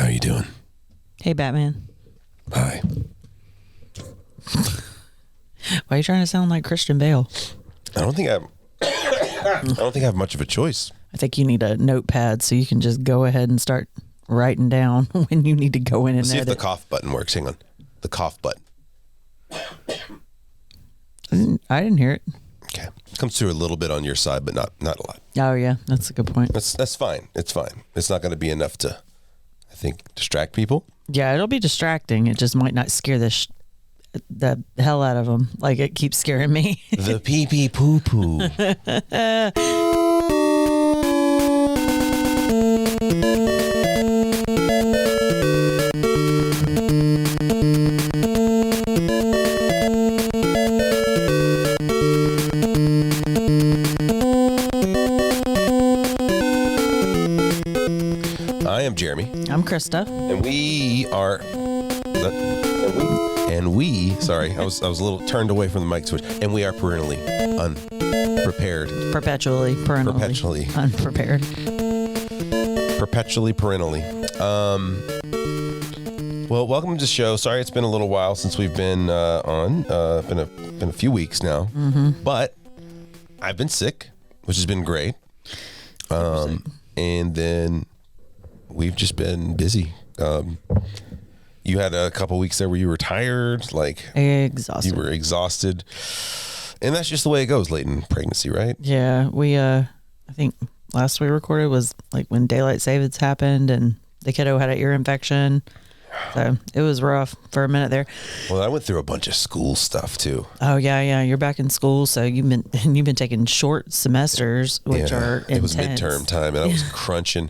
How you doing? Hey, Batman. Hi. Why are you trying to sound like Christian Bale? I don't think I have much of a choice. I think you need a notepad so you can just go ahead and start writing down when you need to go in and Let's see if edit. the cough button works. Hang on. The cough button. I didn't hear it. Okay. Comes through a little bit on your side, but not a lot. Oh, yeah. That's a good point. That's fine. It's fine. It's not going to be enough to, I think, distract people. Yeah, it'll be distracting. It just might not scare the hell out of them. Like it keeps scaring me. The pee-pee poo-poo. I am Jeremy. I'm Krista. And we are... Sorry, I was a little turned away from the mic switch. And we are perennially unprepared. Perpetually unprepared. Perpetually parentally. Well, welcome to the show. Sorry it's been a little while since we've been on. Been a few weeks now. Mm-hmm. But I've been sick, which has been great. And then we've just been busy. You had a couple weeks there where you were tired, like exhausted. You were exhausted. And that's just the way it goes late in pregnancy, right? Yeah, we I think last we recorded was like when daylight savings happened and the kiddo had an ear infection. So it was rough for a minute there. Well, I went through a bunch of school stuff too. Oh yeah. You're back in school, so you've been taking short semesters, which are intense. It was midterm time, and I was crunching,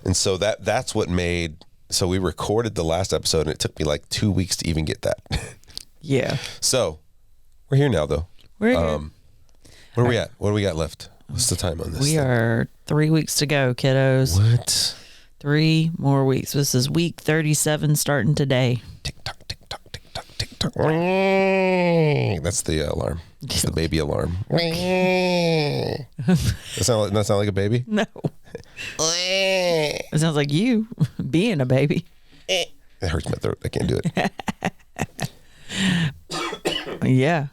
and so that's what made. So we recorded the last episode, and it took me like 2 weeks to even get that. Yeah. So we're here now, though. We're here. Where are we at? What do we got left? What's the time on this? We are 3 weeks to go, kiddos. What? 3 more weeks. This is week 37 starting today. Tick tock, tick tock, tick tock, tick tock. That's the alarm. That's the baby alarm. That sound like a baby? No. It sounds like you being a baby. It hurts my throat. I can't do it. Yeah.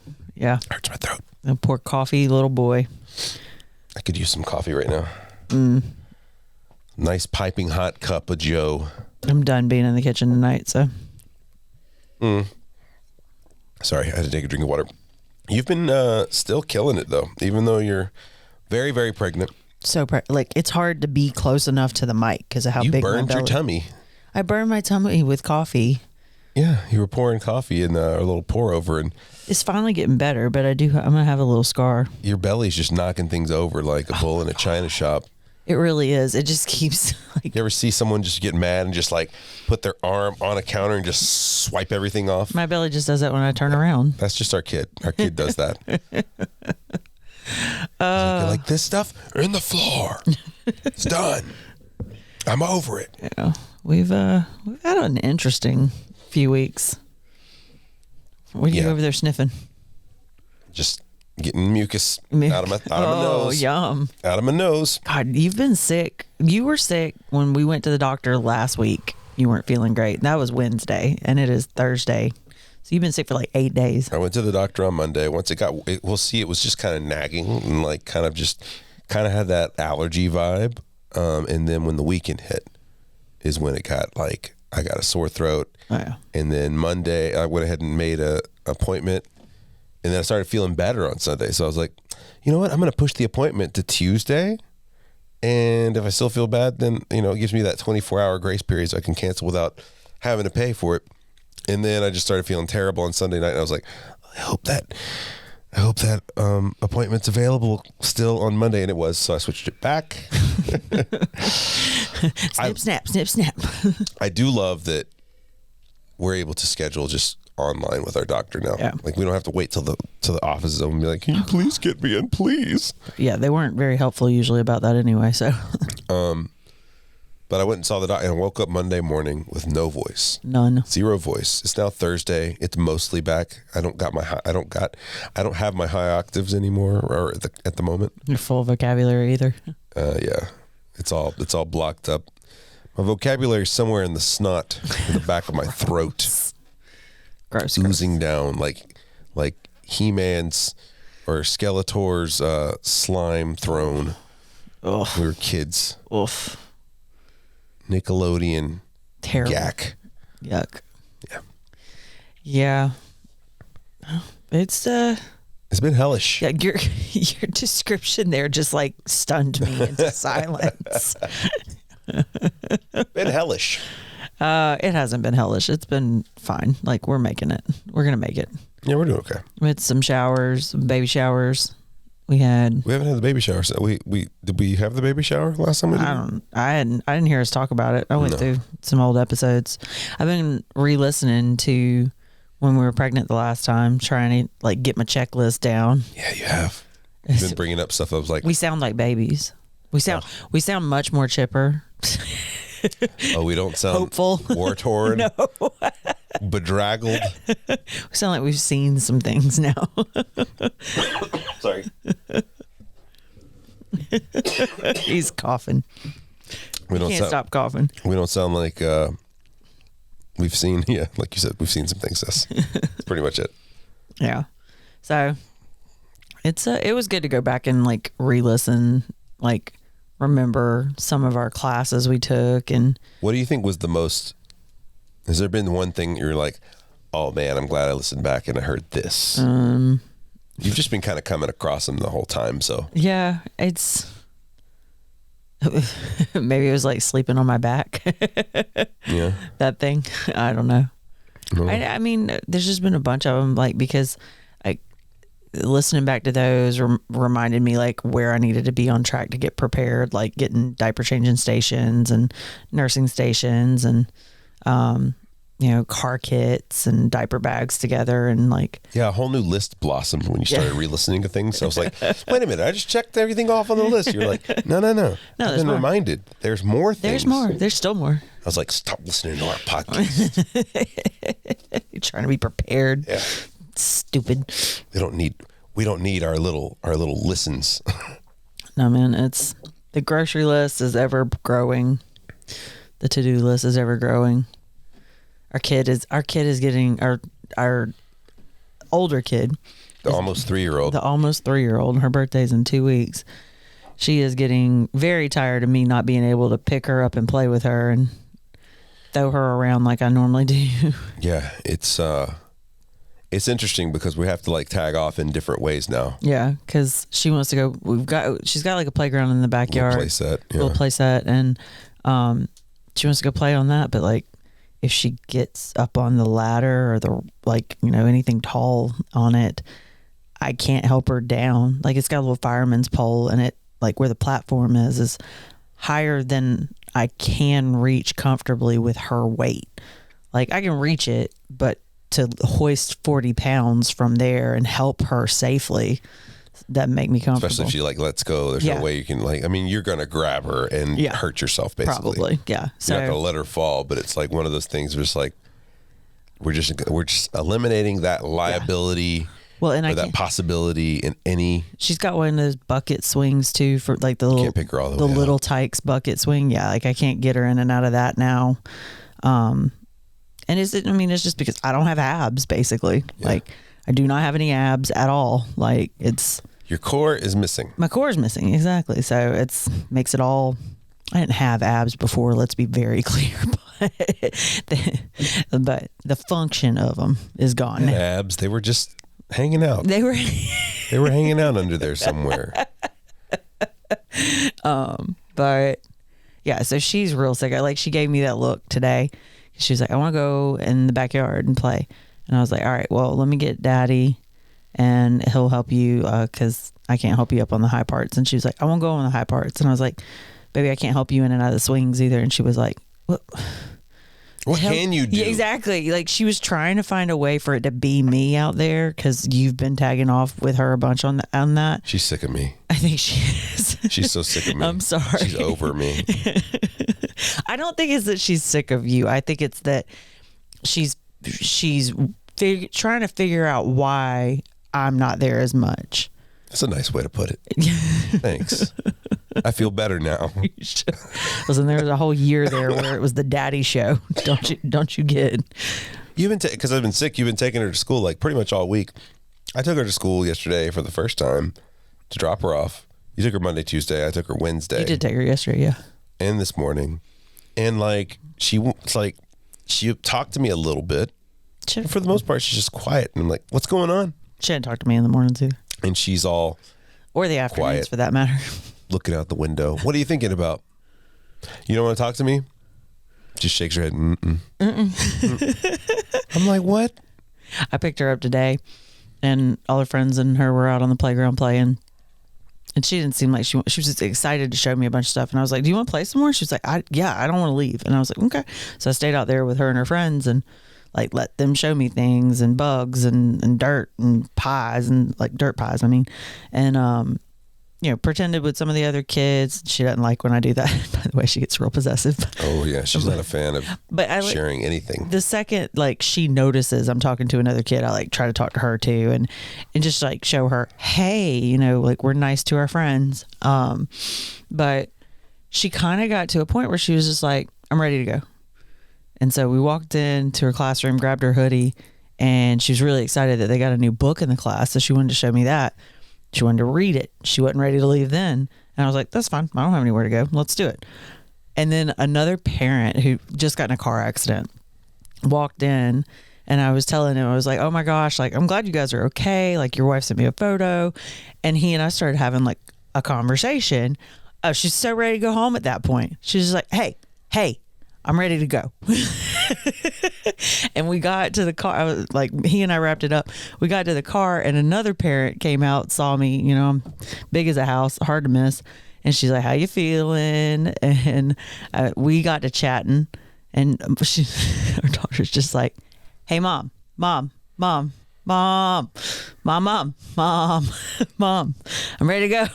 Hurts my throat. A poor coffee little boy. I could use some coffee right now. Nice piping hot cup of Joe. I'm done being in the kitchen tonight, so. Sorry, I had to take a drink of water. You've been still killing it, though, even though you're very, very pregnant. So, it's hard to be close enough to the mic because of how big my belly. You burned your tummy. I burned my tummy with coffee. Yeah, you were pouring coffee in a little pour over, and it's finally getting better, but I'm gonna have a little scar. Your belly's just knocking things over like a bull in a china shop. It really is. It just keeps like. You ever see someone just get mad and just like put their arm on a counter and just swipe everything off? My belly just does that when I turn around. That's just our kid. Our kid does that. You like this stuff in the floor. It's done. I'm over it. Yeah, we've had an interesting few weeks. What are you over there sniffing? Just getting mucus out of my nose. Oh, yum. Out of my nose. God, you've been sick. You were sick when we went to the doctor last week. You weren't feeling great. That was Wednesday, and it is Thursday. So you've been sick for like 8 days. I went to the doctor on Monday. Once it was just kind of nagging and like kind of had that allergy vibe. And then when the weekend hit is when it got like, I got a sore throat. Oh, yeah. And then Monday I went ahead and made a appointment, and then I started feeling better on Sunday. So I was like, you know what? I'm going to push the appointment to Tuesday. And if I still feel bad, then, it gives me that 24-hour grace period so I can cancel without having to pay for it. And then I just started feeling terrible on Sunday night. And I was like, I hope that appointment's available still on Monday. And it was, so I switched it back. Snap. I do love that we're able to schedule just online with our doctor now. Yeah. Like we don't have to wait till the office is open and be like, can you please get me in, please? Yeah, they weren't very helpful usually about that anyway. So. But I went and saw the doctor and woke up Monday morning with no voice. None. Zero voice. It's now Thursday. It's mostly back. I don't have my high octaves anymore or at the moment. Your full vocabulary either. Yeah. It's all blocked up. My vocabulary is somewhere in the snot, in the back of my throat. Gross. Oozing down like He-Man's or Skeletor's slime throne. Ugh. We were kids. Oof. Nickelodeon. Terrible. Gack. Yuck. Yeah. Yeah. It's been hellish. Yeah, your description there just like stunned me into silence. Been hellish. It hasn't been hellish. It's been fine. Like, we're making it. We're gonna make it. Yeah, we're doing okay. We had some showers, some baby showers. We haven't had the baby shower. So did we have the baby shower last time we did? I didn't hear us talk about it. I went through some old episodes. I've been re-listening to when we were pregnant the last time, trying to like get my checklist down. Yeah, you have. You've been bringing up stuff. I was like, we sound like babies. We sound much more chipper. Oh, we don't sound hopeful, war-torn, no, bedraggled. We sound like we've seen some things now. Sorry. He's coughing. We can't stop coughing. We don't sound like we've seen. Yeah, like you said, we've seen some things. That's pretty much it. Yeah. So it was good to go back and like re-listen, like remember some of our classes we took. And what do you think was the most? Has there been one thing you're like, oh man, I'm glad I listened back and I heard this? You've just been kind of coming across them the whole time, so yeah, it's maybe it was like sleeping on my back. Yeah, that thing. I don't know. No. I mean, there's just been a bunch of them, like, because listening back to those reminded me like where I needed to be on track to get prepared, like getting diaper changing stations and nursing stations and car kits and diaper bags together, and like a whole new list blossomed when you started re-listening to things. So I was like, wait a minute, I just checked everything off on the list. You're like, no. I've been reminded there's more things. There's still more. I was like, stop listening to our podcast. You're trying to be prepared. Yeah. Stupid. We don't need our little listens. No, man, it's the grocery list is ever growing. The to-do list is ever growing. Our kid is getting our older kid. The almost 3-year-old. Her birthday's in 2 weeks. She is getting very tired of me not being able to pick her up and play with her and throw her around like I normally do. Yeah, it's interesting because we have to like tag off in different ways now. Yeah, because she wants to go. She's got like a playground in the backyard, little play set, and she wants to go play on that. But like, if she gets up on the ladder or anything tall on it, I can't help her down. Like, it's got a little fireman's pole, and it like where the platform is higher than I can reach comfortably with her weight. Like, I can reach it, but to hoist 40 pounds from there and help her safely, that make me comfortable. Especially if she like lets go. There's no way you can you're gonna grab her and hurt yourself basically. Probably, yeah. So you're not gonna let her fall, but it's like one of those things where it's like we're just eliminating that liability. Well, and that possibility in any. She's got one of those bucket swings too for like the little. Can't pick her all the little Tykes bucket swing. Yeah, like I can't get her in and out of that now. And it's just because I don't have abs, basically. Yeah. Like, I do not have any abs at all. Like, it's... Your core is missing. My core is missing, exactly. So, makes it all... I didn't have abs before, let's be very clear. But the function of them is gone. Abs, they were just hanging out. They were hanging out under there somewhere. But, yeah, so she's real sick. She gave me that look today. She was like, I want to go in the backyard and play. And I was like, all right, well, let me get Daddy and he'll help you because I can't help you up on the high parts. And she was like, I won't go on the high parts. And I was like, baby, I can't help you in and out of the swings either. And she was like, what can you do? Yeah, exactly. Like, she was trying to find a way for it to be me out there because you've been tagging off with her a bunch on that. She's sick of me. I think she is. She's so sick of me. I'm sorry. She's over me. I don't think it's that she's sick of you. I think it's that she's trying to figure out why I'm not there as much. That's a nice way to put it. Thanks. I feel better now. Listen, there was a whole year there where it was the daddy show. Don't you get? You've been because I've been sick. You've been taking her to school like pretty much all week. I took her to school yesterday for the first time to drop her off. You took her Monday, Tuesday. I took her Wednesday. You did take her yesterday, yeah. And this morning, and like she talked to me a little bit. But for the most part, she's just quiet, and I'm like, "What's going on?" She hadn't talked to me in the mornings either. And she's all or the afternoons quiet, for that matter. Looking out the window. What are you thinking about? You don't want to talk to me? Just shakes her head. Mm-mm. I'm like, what? I picked her up today, and all her friends and her were out on the playground playing. And she didn't seem like she was just excited to show me a bunch of stuff. And I was like, do you want to play some more? She was like, I don't want to leave. And I was like, okay. So I stayed out there with her and her friends and like let them show me things and bugs and dirt and pies and like dirt pies, I mean. And, pretended with some of the other kids. She doesn't like when I do that. By the way, she gets real possessive. Oh, yeah. She's not a fan of sharing anything. The second, like, she notices I'm talking to another kid, I, like, try to talk to her, too, and just, like, show her, hey, like, we're nice to our friends. But she kind of got to a point where she was just like, I'm ready to go. And so we walked into her classroom, grabbed her hoodie, and she was really excited that they got a new book in the class, so she wanted to show me that. She wanted to read it. She wasn't ready to leave then. And I was like, that's fine. I don't have anywhere to go. Let's do it. And then another parent who just got in a car accident walked in, and I was telling him, I was like, oh my gosh, like, I'm glad you guys are okay. Like, your wife sent me a photo. And he and I started having like a conversation. She's so ready to go home at that point. She's just like, hey, I'm ready to go. And we got to the car, he and I wrapped it up. We got to the car, and another parent came out, saw me, I'm big as a house, hard to miss. And she's like, how you feeling? And we got to chatting, and our daughter's just like, hey, mom, I'm ready to go.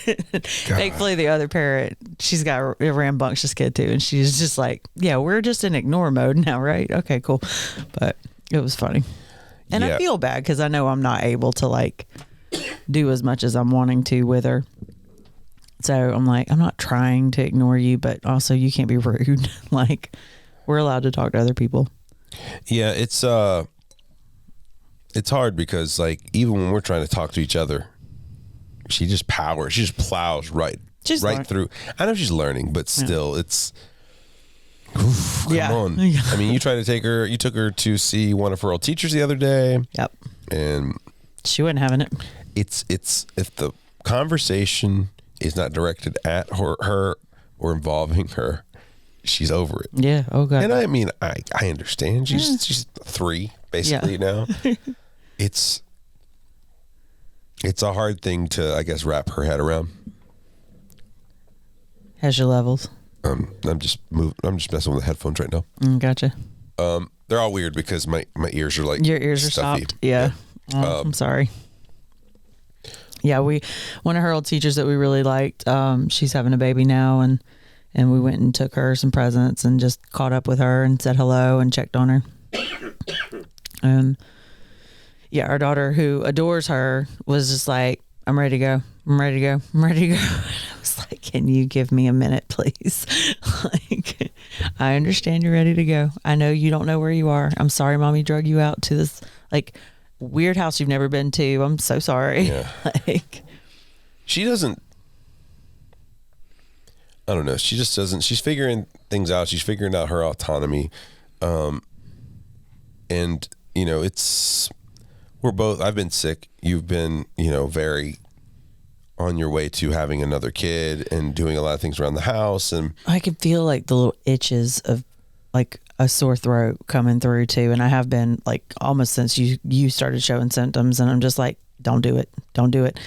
Thankfully, the other parent, she's got a rambunctious kid too, and she's just like, yeah, we're just in ignore mode now, right? Okay, cool. But it was funny, and I feel bad because I know I'm not able to like do as much as I'm wanting to with her. So I'm like, I'm not trying to ignore you, but also you can't be rude. Like, we're allowed to talk to other people. Yeah, it's hard because like even when we're trying to talk to each other, she just plows right through. I know she's learning, but still, it's come on. I mean, you took her to see one of her old teachers the other day. Yep. And she wasn't having it. It's if the conversation is not directed at her or involving her, she's over it. Yeah. Oh God. And I mean, I understand. She's 3 basically now. It's a hard thing to, I guess, wrap her head around. Has your levels? I'm just messing with the headphones right now. Gotcha. They're all weird because my ears are like your ears stuffy. are stopped. Yeah. Oh, I'm sorry. Yeah, one of her old teachers that we really liked. She's having a baby now, and we went and took her some presents and just caught up with her and said hello and checked on her. Yeah, our daughter, who adores her, was just like, I'm ready to go. I'm ready to go. I'm ready to go. And I was like, can you give me a minute, please? Like, I understand you're ready to go. I know you don't know where you are. I'm sorry mommy drug you out to this, like, weird house you've never been to. I'm so sorry. Yeah. Like, she doesn't, I don't know. She just doesn't, she's figuring things out. She's figuring out her autonomy. And, I've been sick. You've been, very on your way to having another kid and doing a lot of things around the house. And I can feel like the little itches of like a sore throat coming through too. And I have been like almost since you started showing symptoms, and I'm just like, don't do it. Don't do it.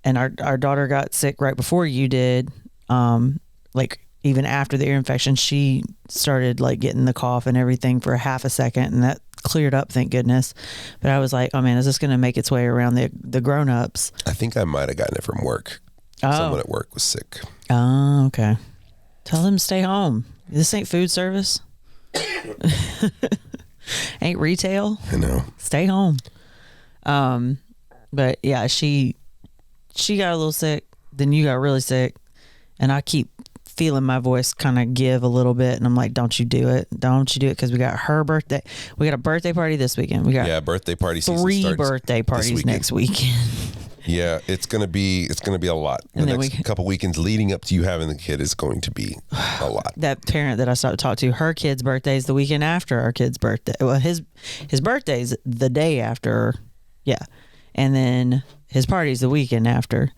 And our daughter got sick right before you did. Like even after the ear infection, she started like getting the cough and everything for a half a second, and that cleared up, thank goodness. But I was like, oh man, is this going to make its way around the grown-ups? I think I might have gotten it from work. Someone at work was sick. Oh, okay. Tell them to stay home. This ain't food service. Ain't retail. I know. Stay home. But yeah, she got a little sick, then you got really sick, and I keep feeling my voice kind of give a little bit, and I'm like, don't you do it, because we got her birthday. We got a birthday party this weekend. We got birthday party season 3 birthday parties next weekend. Yeah, it's gonna be a lot. And the next couple weekends leading up to you having the kid is going to be a lot. That parent that I started to talk to, her kid's birthday is the weekend after our kid's birthday. Well, his birthday's the day after, and then his party's the weekend after,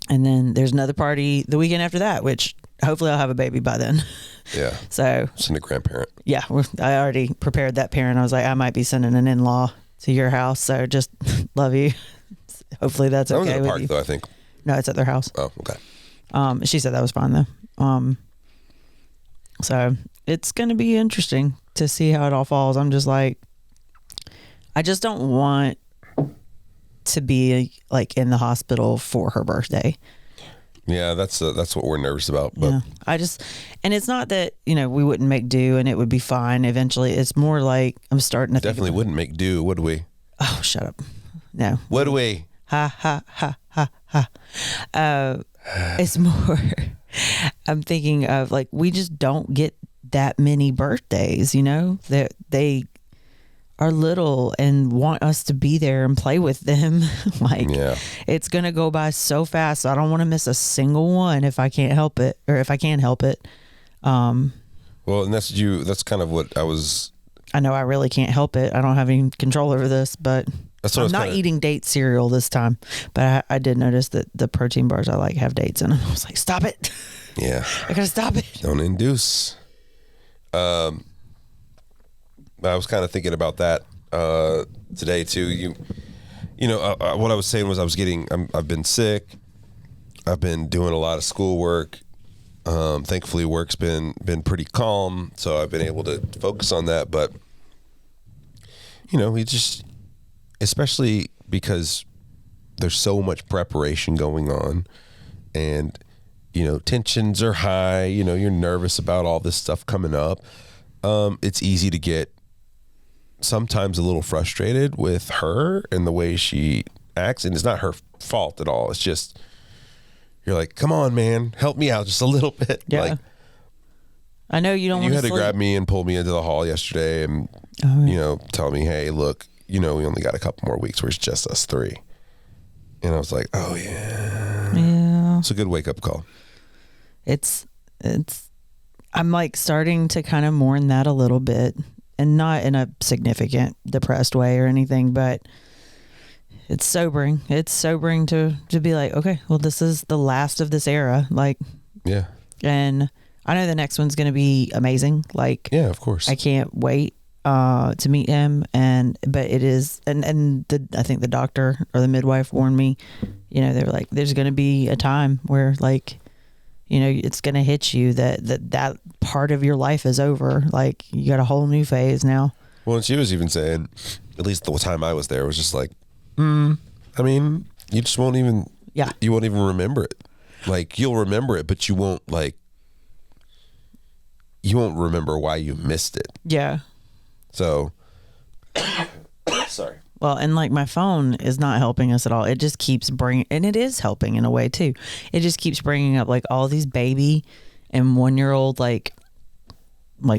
and then there's another party the weekend after that, which hopefully I'll have a baby by then. Yeah. So send a grandparent. Yeah, I already prepared that parent. I was like, I might be sending an in-law to your house, so just love you. Hopefully that's okay. That was in with the park, you. though, I think. No, it's at their house. Oh, okay. She said that was fine though. So it's gonna be interesting to see how it all falls. I'm just like, I just don't want to be like in the hospital for her birthday. Yeah, that's what we're nervous about. But yeah, and it's not that, we wouldn't make do and it would be fine eventually. It's more like I'm starting to definitely wouldn't make do, would we? Oh, shut up. No. Would we? Ha ha ha ha ha. It's more, I'm thinking of like, we just don't get that many birthdays, that they are little and want us to be there and play with them. It's going to go by so fast. So I don't want to miss a single one if I can't help it, or if I can help it. Well, and that's kind of what I know I really can't help it. I don't have any control over this, but I'm not eating date cereal this time. But I did notice that the protein bars I like have dates in them. I was like, stop it. Yeah. I gotta stop it. Don't induce. I was kind of thinking about that today too. What I was saying was I've been sick. I've been doing a lot of schoolwork. Thankfully, work's been pretty calm, so I've been able to focus on that. But we just, especially because there's so much preparation going on, and tensions are high. You're nervous about all this stuff coming up. It's easy to get sometimes a little frustrated with her and the way she acts, and it's not her fault at all. It's just, you're like, come on, man, help me out just a little bit. Yeah. Like, I know you don't want to had to grab me and pull me into the hall yesterday and, tell me, hey, look, we only got a couple more weeks where it's just us 3. And I was like, oh yeah. Yeah. It's a good wake up call. I'm like starting to kind of mourn that a little bit, and not in a significant depressed way or anything, but it's sobering. It's sobering to be like, okay, well, this is the last of this era. Like, yeah. And I know the next one's going to be amazing. Like, yeah, of course. I can't wait to meet him. But it is, and I think the doctor or the midwife warned me, they were like, there's going to be a time where like, it's going to hit you that part of your life is over. Like, you got a whole new phase now. Well, and she was even saying, at least the time I was there, was just like, I mean, you just won't even, you won't even remember it. Like, you'll remember it, but you won't remember why you missed it. Yeah. So, sorry. Well, and like my phone is not helping us at all. It just keeps bringing, and it is helping in a way too. It just keeps bringing up like all these baby and 1-year-old like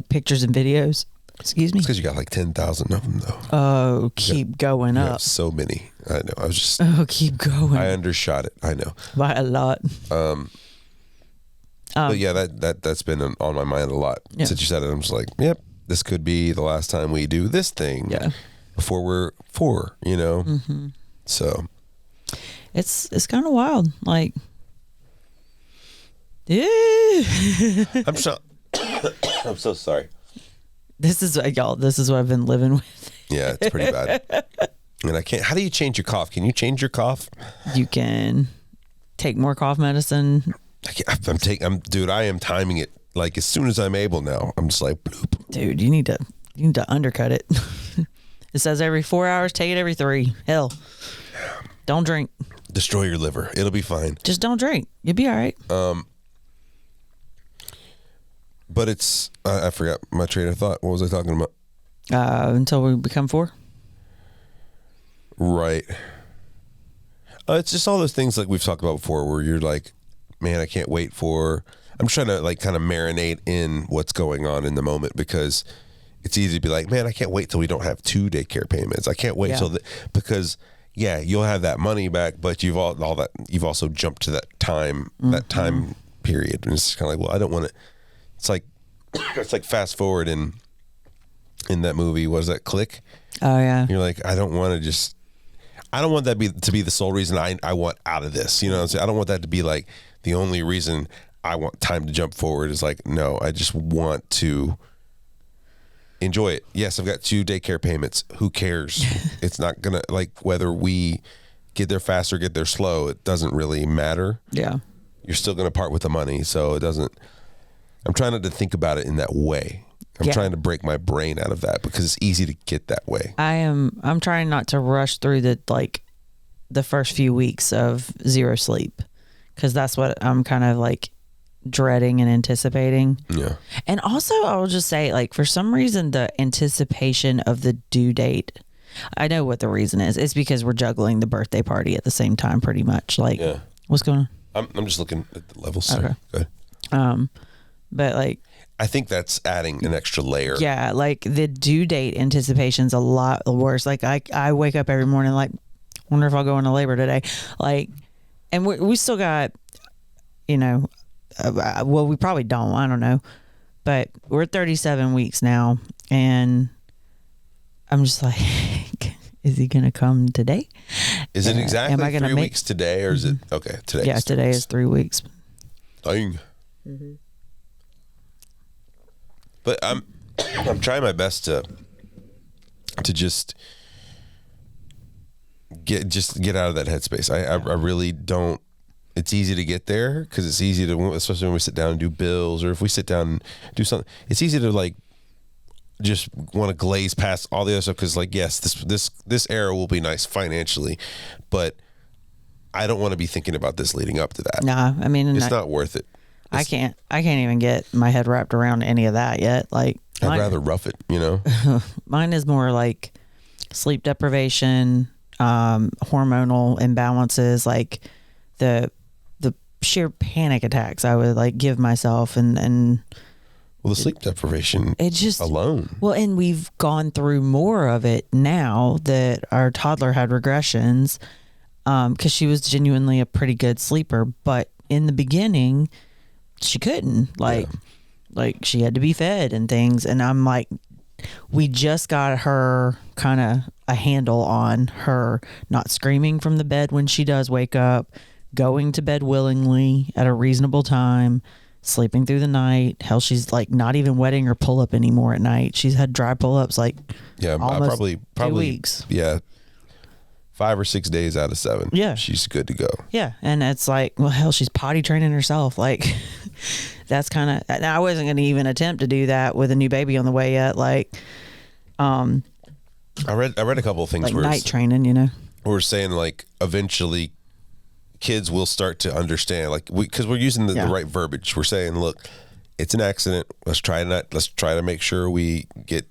pictures and videos. Excuse me. It's because you got like 10,000 of them though. Oh, keep going up. So many. I know. I was just. Oh, keep going. I undershot it. I know. By a lot. But yeah, that's been on my mind a lot since you said it. I'm just like, yep, this could be the last time we do this thing. Yeah. Before we're 4, Mm-hmm. So it's kind of wild. Like, yeah. I'm so sorry. This is what I've been living with. Yeah, it's pretty bad. And I can't. How do you change your cough? Can you change your cough? You can take more cough medicine. Dude, I am timing it like as soon as I'm able now. I'm just like, bloop. Dude, you need to undercut it. It says every 4 hours, take it every 3. Hell, don't drink. Destroy your liver. It'll be fine. Just don't drink. You'll be all right. But it's, I forgot my train of thought. What was I talking about? Until we become 4. Right. It's just all those things like we've talked about before where you're like, man, I can't wait I'm trying to like kind of marinate in what's going on in the moment, because it's easy to be like, man, I can't wait till we don't have 2 daycare payments. I can't wait till because you'll have that money back, but you've also jumped to that time, period. And it's kind of like, well, I don't want to, it's like fast forward in that movie. Was that Click? Oh yeah. You're like, I don't want that to be the sole reason I want out of this. You know what I'm saying? I don't want that to be like the only reason I want time to jump forward. Is like, no, I just want to enjoy it. Yes, I've got 2 daycare payments. Who cares? It's not gonna, like, whether we get there fast or get there slow, it doesn't really matter. Yeah. You're still gonna part with the money, so it doesn't. I'm trying not to think about it in that way. I'm trying to break my brain out of that, because it's easy to get that way. I'm trying not to rush through the first few weeks of 0 sleep, because that's what I'm kind of like dreading and anticipating. Yeah. And also, I will just say, like, for some reason, the anticipation of the due date, I know what the reason is. It's because we're juggling the birthday party at the same time, pretty much. Like, what's going on? I'm just looking at the levels. Okay. Good. But like, I think that's adding an extra layer. Yeah, like the due date anticipation's a lot worse. Like I wake up every morning like, wonder if I'll go into labor today. Like, and we still got, well, we probably don't. I don't know, but we're 37 weeks now, and I'm just like, is he gonna come today? Is it exactly am I gonna 3 weeks today, or is it okay? Today. Yeah, today is 3 weeks. Dang. Mm-hmm. But I'm trying my best to just get out of that headspace. I really don't. It's easy to get there because it's easy to, especially when we sit down and do bills, or if we sit down and do something. It's easy to like just want to glaze past all the other stuff, because like, yes, this era will be nice financially, but I don't want to be thinking about this leading up to that. Nah, I mean, it's not worth it. I can't even get my head wrapped around any of that yet. Like, I'd rather rough it, Mine is more like sleep deprivation, hormonal imbalances, like the sheer panic attacks I would like give myself, and well, the sleep deprivation, it just alone. Well, and we've gone through more of it now that our toddler had regressions, because she was genuinely a pretty good sleeper, but in the beginning she couldn't, like she had to be fed and things. And I'm like, we just got her kind of a handle on her not screaming from the bed when she does wake up, going to bed willingly at a reasonable time, sleeping through the night. Hell, she's like not even wetting her pull-up anymore at night. She's had dry pull-ups like almost probably 2 weeks. Yeah. 5 or 6 days out of 7. Yeah. She's good to go. Yeah. And it's like, well, hell, she's potty training herself. Like, that's kind of, I wasn't going to even attempt to do that with a new baby on the way yet. Like, I read a couple of things like night training, We're saying like eventually kids will start to understand, like, because we're using the right verbiage. We're saying, look, it's an accident. Let's try to make sure we get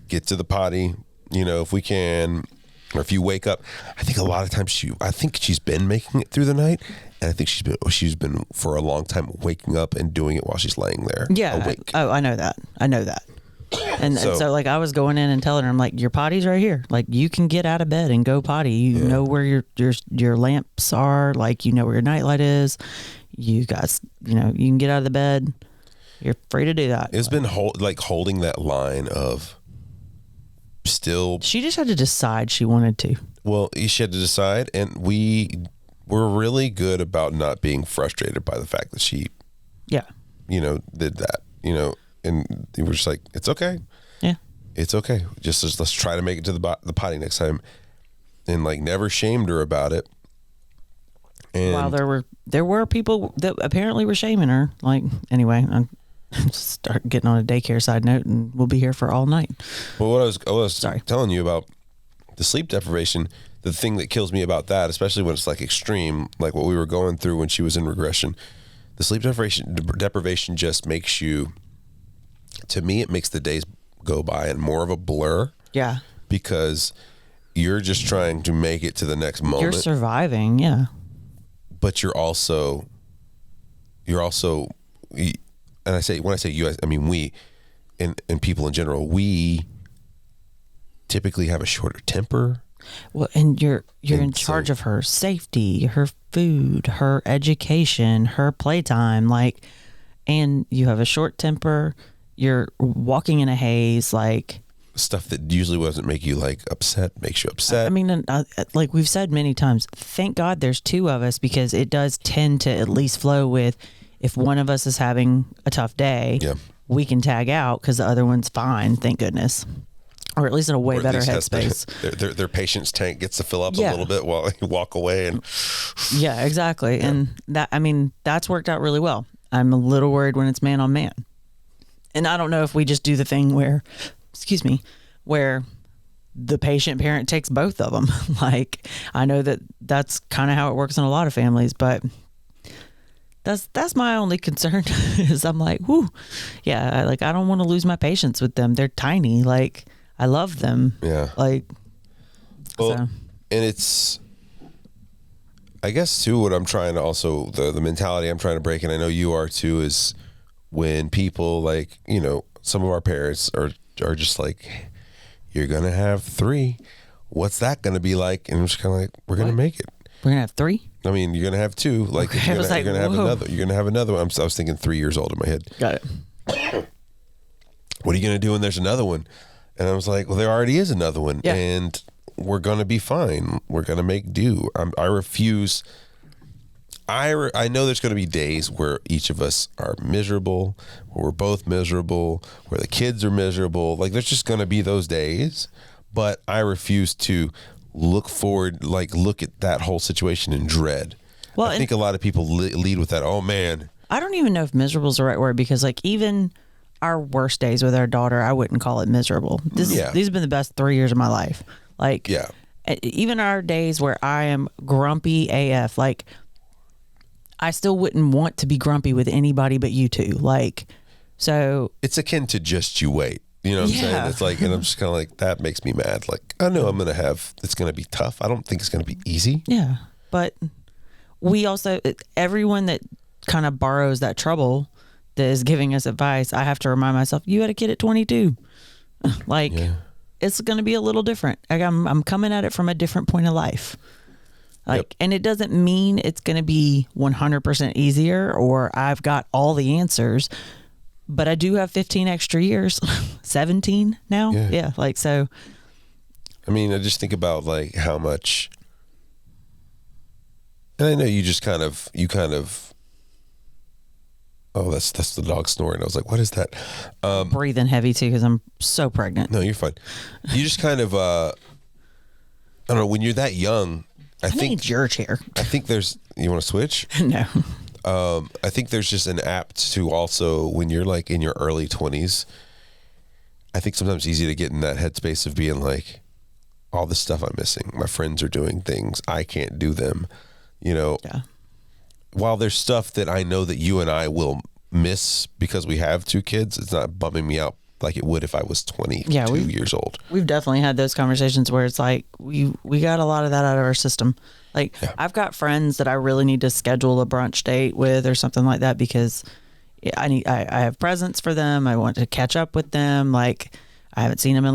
to the potty, if we can. Or if you wake up, I think a lot of times she's been making it through the night, and I think she's been for a long time waking up and doing it while she's laying there. Yeah. Awake. I know that. And so like I was going in and telling her, I'm like, your potty's right here. Like, you can get out of bed and go potty. You know where your lamps are. Like, you know where your nightlight is. You guys, you can get out of the bed. You're free to do that. It's been holding that line of still. She just had to decide she wanted to. Well, she had to decide, and we were really good about not being frustrated by the fact that she, did that, and we're just like, it's okay. Yeah. It's okay. Just let's try to make it to the potty next time, and like never shamed her about it. And while there were people that apparently were shaming her. Like, anyway, I'm start getting on a daycare side note, and we'll be here for all night. Well, what I was telling you about the sleep deprivation, the thing that kills me about that, especially when it's like extreme, like what we were going through when she was in regression, the sleep deprivation just makes you, to me, it makes the days go by in more of a blur. Yeah. Because you're just trying to make it to the next moment. You're surviving, yeah. But you're also, and when I say you, I mean we, and people in general, we typically have a shorter temper. Well, and you're in charge of her safety, her food, her education, her playtime, like, and you have a short temper. You're walking in a haze, like stuff that usually doesn't make you like upset makes you upset. I mean, like we've said many times, thank God there's two of us, because it does tend to at least flow with, if one of us is having a tough day, we can tag out because the other one's fine, thank goodness. Or at least in a way better headspace. Their patience tank gets to fill up a little bit while you walk away. And yeah, exactly. Yeah. And that, I mean, that's worked out really well. I'm a little worried when it's man on man. And I don't know if we just do the thing where, where the patient parent takes both of them. Like, I know that that's kind of how it works in a lot of families, but that's my only concern is I'm like, whoo, yeah, like I don't want to lose my patience with them. They're tiny. Like, I love them. Yeah. Like, well, so. And it's, I guess too, what I'm trying to also, the mentality I'm trying to break, and I know you are too, is when people like, some of our parents are just like, you're going to have 3. What's that going to be like? And I'm just kind of like, we're going to make it. We're going to have 3? I mean, you're going to have 2. Like, okay, you're going to have another. You're going to have another one. I was thinking 3 years old in my head. Got it. What are you going to do when there's another one? And I was like, well, there already is another one. Yeah. And we're going to be fine. We're going to make do. I refuse. I know there's going to be days where each of us are miserable, where we're both miserable, where the kids are miserable. Like, there's just going to be those days. But I refuse to look at that whole situation in dread. Well, I think a lot of people lead with that. Oh, man. I don't even know if miserable is the right word, because like even our worst days with our daughter, I wouldn't call it miserable. These have been the best 3 years of my life. Like, even our days where I am grumpy AF, like I still wouldn't want to be grumpy with anybody but you two. Like, so it's akin to just you wait. You know what I'm saying? It's like, and I'm just kind of like, that makes me mad. Like, I know it's going to be tough. I don't think it's going to be easy. Yeah. But we also, everyone that kind of borrows that trouble that is giving us advice, I have to remind myself, you had a kid at 22. Like, it's going to be a little different. Like, I'm coming at it from a different point of life. Like, and it doesn't mean it's going to be 100% easier or I've got all the answers, but I do have 15 extra years, 17 now. Yeah. Like, so. I mean, I just think about like how much, and I know you kind of, oh, that's the dog snoring. I was like, what is that? Breathing heavy too, because I'm so pregnant. No, you're fine. You just kind of, I don't know, when you're that young, I think need your chair. I think you want to switch? No. I think there's just an apt to also, when you're like in your early 20s, I think sometimes it's easy to get in that headspace of being like, all this stuff I'm missing. My friends are doing things. I can't do them. Yeah. While there's stuff that I know that you and I will miss because we have 2 kids, it's not bumming me out like it would if I was 22 years old. We've definitely had those conversations where it's like we got a lot of that out of our system. Like, I've got friends that I really need to schedule a brunch date with or something like that because I have presents for them. I want to catch up with them. Like, I haven't seen them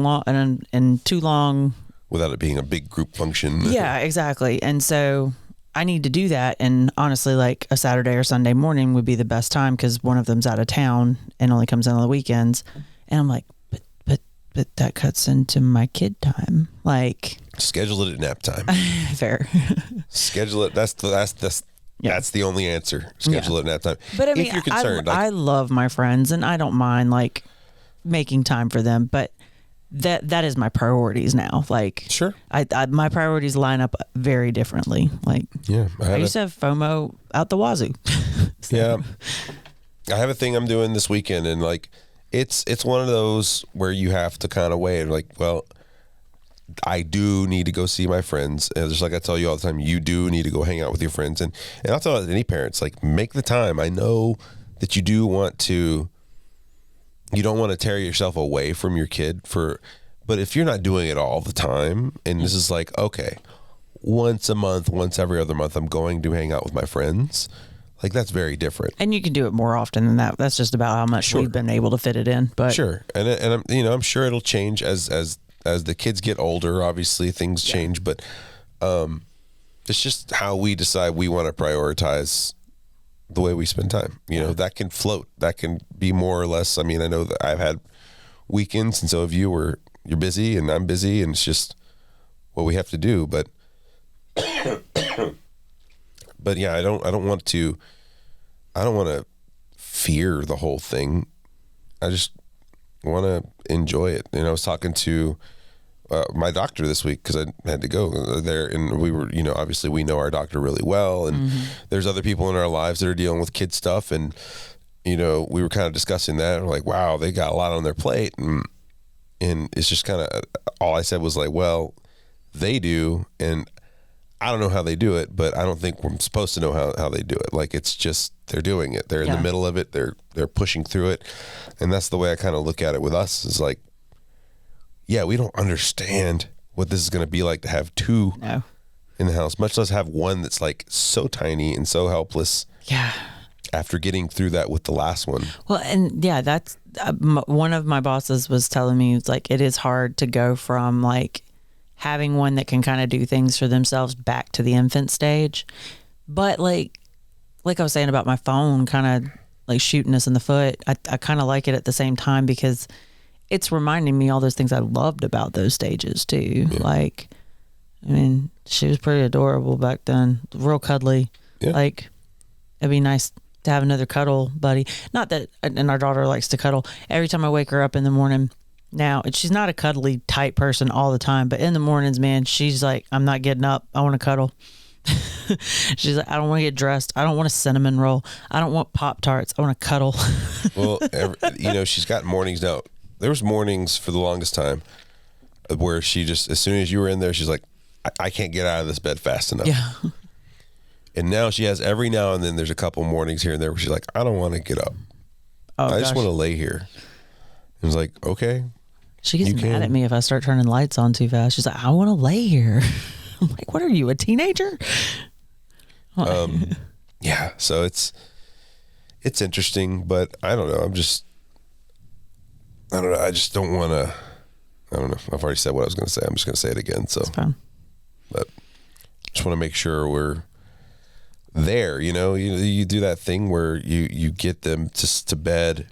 in too long. Without it being a big group function. Yeah, exactly. And so I need to do that. And honestly, like a Saturday or Sunday morning would be the best time because one of them's out of town and only comes in on the weekends. And I'm like, but that cuts into my kid time. Like, schedule it at nap time. Fair. Schedule it. That's the only answer. Schedule it at nap time. But I mean, if you're concerned, I love my friends and I don't mind like making time for them, but that is my priorities now. Like, sure, I my priorities line up very differently. Like, I used to have FOMO out the wazoo. So. Yeah, I have a thing I'm doing this weekend, and like, it's one of those where you have to kind of weigh it. Like, well, I do need to go see my friends, and just like I tell you all the time, you do need to go hang out with your friends, and I'll tell any parents, like, make the time. I know that you do want to. You don't want to tear yourself away from your kid But if you're not doing it all the time, and this is like, okay, once a month, once every other month, I'm going to hang out with my friends. Like, that's very different. And you can do it more often than that. That's just about how much we've been able to fit it in. But sure. And I'm, I'm sure it'll change as the kids get older. Obviously things change, but it's just how we decide we want to prioritize the way we spend time. That can float. That can be more or less. I mean, I know that I've had weekends, and so have you, where you're busy and I'm busy, and it's just what we have to do. But but yeah, I don't want to fear the whole thing. I just want to enjoy it. I was talking to my doctor this week, because I had to go there, and we were, obviously we know our doctor really well, and there's other people in our lives that are dealing with kid stuff, and we were kind of discussing that, and we're like, wow, they got a lot on their plate, and it's just kind of, all I said was like, well, they do, and I don't know how they do it, but I don't think we're supposed to know how they do it. Like, it's just, they're doing it. They're in the middle of it. They're pushing through it. And that's the way I kind of look at it with us, is like, yeah, we don't understand what this is going to be like to have two in the house, much less have one that's like so tiny and so helpless. Yeah. After getting through that with the last one. Well, and yeah, that's one of my bosses was telling me, it's like, it is hard to go from like having one that can kind of do things for themselves back to the infant stage. But like I was saying about my phone kind of like shooting us in the foot, I kind of like it at the same time, because it's reminding me all those things I loved about those stages too. Yeah. Like, I mean, she was pretty adorable back then, real cuddly. Yeah. Like, it'd be nice to have another cuddle buddy. Not that, and our daughter likes to cuddle. Every time I wake her up in the morning, now, she's not a cuddly type person all the time, but in the mornings, man, she's like, I'm not getting up. I want to cuddle. She's like, I don't want to get dressed. I don't want a cinnamon roll. I don't want Pop-Tarts. I want to cuddle. Well, she's got mornings now. There was mornings for the longest time where she just, as soon as you were in there, she's like, I can't get out of this bed fast enough. Yeah. And now she has, every now and then, there's a couple mornings here and there where she's like, I don't want to get up. I just want to lay here. I was like, okay. She gets mad at me if I start turning lights on too fast. She's like, I want to lay here. I'm like, what are you, a teenager? Yeah. So it's interesting, but I don't know. I don't know. I just don't want to, I don't know. I've already said what I was going to say. I'm just going to say it again. So, it's fine. But just want to make sure we're there. You do that thing where you get them to bed,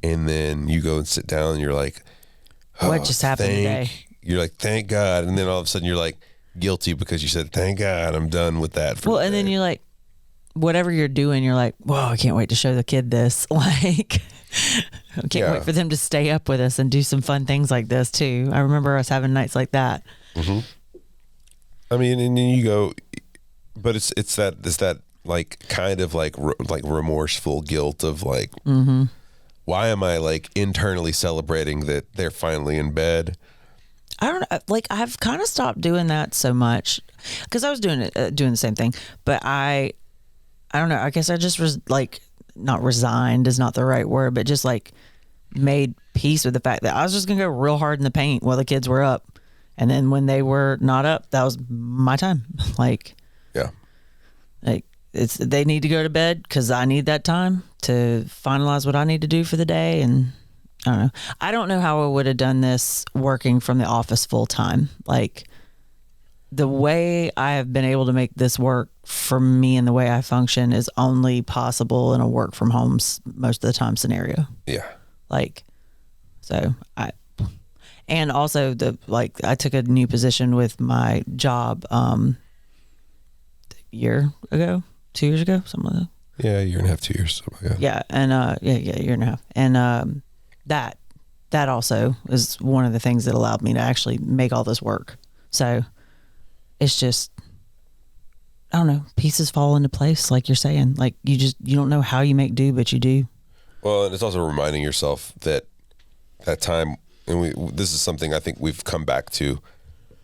and then you go and sit down, and you're like, what just happened today? You're like, thank God. And then all of a sudden you're like guilty because you said, thank God, I'm done with that. And then you're like, whatever you're doing, you're like, whoa, I can't wait to show the kid this. Like, I can't wait for them to stay up with us and do some fun things like this too. I remember us having nights like that. Mm-hmm. I mean, and then you go, but it's that like kind of like remorseful guilt of like, why am I like internally celebrating that they're finally in bed? I don't know. Like, I've kind of stopped doing that so much, because I was doing the same thing, but I don't know. I guess I just was like, not resigned is not the right word, but just like made peace with the fact that I was just going to go real hard in the paint while the kids were up. And then when they were not up, that was my time. Like, yeah, like they need to go to bed because I need that time to finalize what I need to do for the day. And I don't know. I don't know how I would have done this working from the office full time. Like, the way I have been able to make this work for me and the way I function is only possible in a work from home most of the time scenario. Yeah. Like, so and also I took a new position with my job, year ago, 2 years ago, something like that. Yeah, a year and a half, 2 years. Something like that. Yeah. And, year and a half. And, that also is one of the things that allowed me to actually make all this work. So it's just, I don't know, pieces fall into place. Like you're saying, like you don't know how you make do, but you do. Well, and it's also reminding yourself that time, and this is something I think we've come back to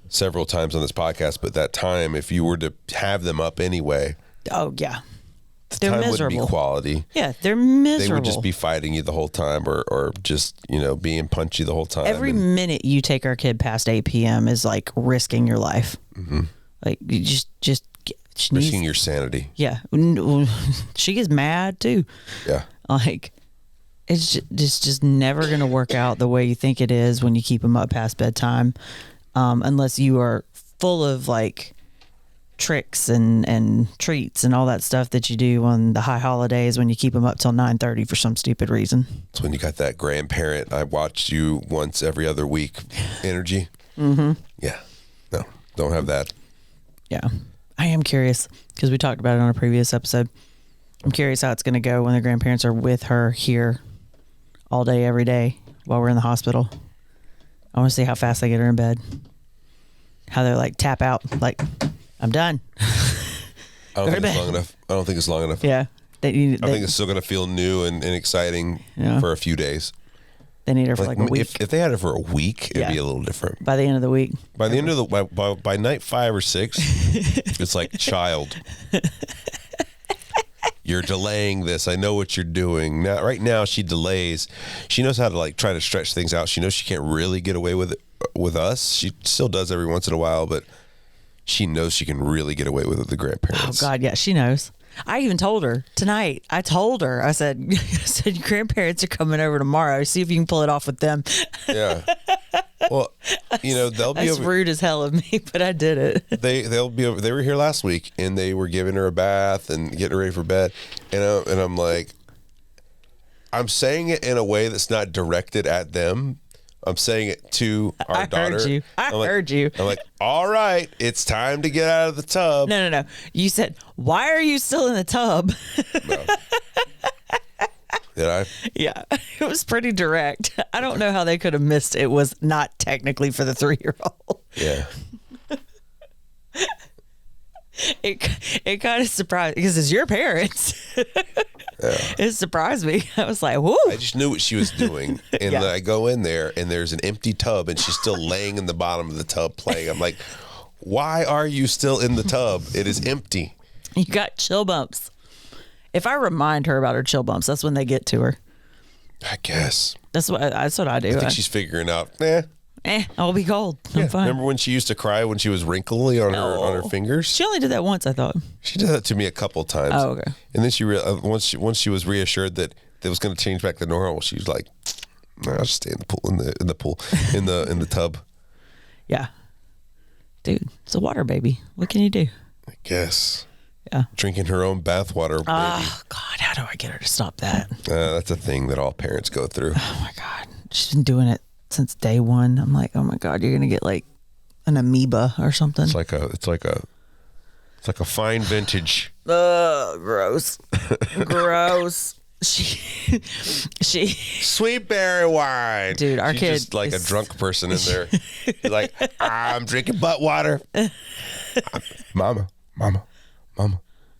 several times on this podcast, but that time, if you were to have them up anyway. Oh yeah. they're time miserable. wouldn't be quality. Yeah, they're miserable. They would just be fighting you the whole time, or just being punchy the whole time. Every minute you take our kid past 8 p.m. is like risking your life. Mm-hmm. Like you just risking your sanity. Yeah, she gets mad too. Yeah, like it's just never going to work out the way you think it is when you keep them up past bedtime, unless you are full of like tricks and treats and all that stuff that you do on the high holidays when you keep them up till 9:30 for some stupid reason. It's when you got that grandparent, I watched you once every other week energy. Mm-hmm. Yeah, no, don't have that. Yeah, I am curious because we talked about it on a previous episode. I'm curious how it's going to go when the grandparents are with her here all day, every day while we're in the hospital. I want to see how fast they get her in bed. How they're like tap out, like, I'm done. I don't think it's long enough. I don't think it's long enough. Yeah. I think it's still going to feel new and exciting for a few days. They need her for like a week. If they had her for a week, it'd be a little different. By the end of the week. By the end of the by night 5 or 6, it's like, child, you're delaying this. I know what you're doing. Now, right now, she delays. She knows how to like try to stretch things out. She knows she can't really get away with it with us. She still does every once in a while, but she knows she can really get away with it with the grandparents. Oh God, yeah, she knows. I even told her tonight. I told her. I said, your grandparents are coming over tomorrow. See if you can pull it off with them. Yeah. Well, they'll be That's rude as hell of me, but I did it. They'll be over. They were here last week, and they were giving her a bath and getting her ready for bed. And I'm like, I'm saying it in a way that's not directed at them. I'm saying it to our daughter. I heard you. I'm like, all right, it's time to get out of the tub. No. You said, why are you still in the tub? No. Did I? Yeah, it was pretty direct. I don't know how they could have missed it was not technically for the 3-year-old. Yeah. It kind of surprised because it's your parents. Yeah. It surprised me. I was like, whoo. I just knew what she was doing. And then I go in there and there's an empty tub and she's still laying in the bottom of the tub playing. I'm like, why are you still in the tub? It is empty. You got chill bumps. If I remind her about her chill bumps, that's when they get to her. I guess. That's what I do. I think she's figuring out, I'll be cold. I'm fine. Remember when she used to cry when she was wrinkly on her fingers? She only did that once, I thought. She did that to me a couple times. Oh, okay. And then once she was reassured that it was going to change back to normal, she was like, "No, I'll just stay in the pool, in the tub." Yeah, dude, it's a water baby. What can you do? I guess. Yeah. Drinking her own bathwater. Oh God, how do I get her to stop that? That's a thing that all parents go through. Oh my God, she's been doing it since day one. I'm like, oh my God, you're gonna get like an amoeba or something. It's like a fine vintage. Gross. Gross. She sweet berry wine. Dude, our kid just like a drunk person in there. He's like, I'm drinking butt water. Mama.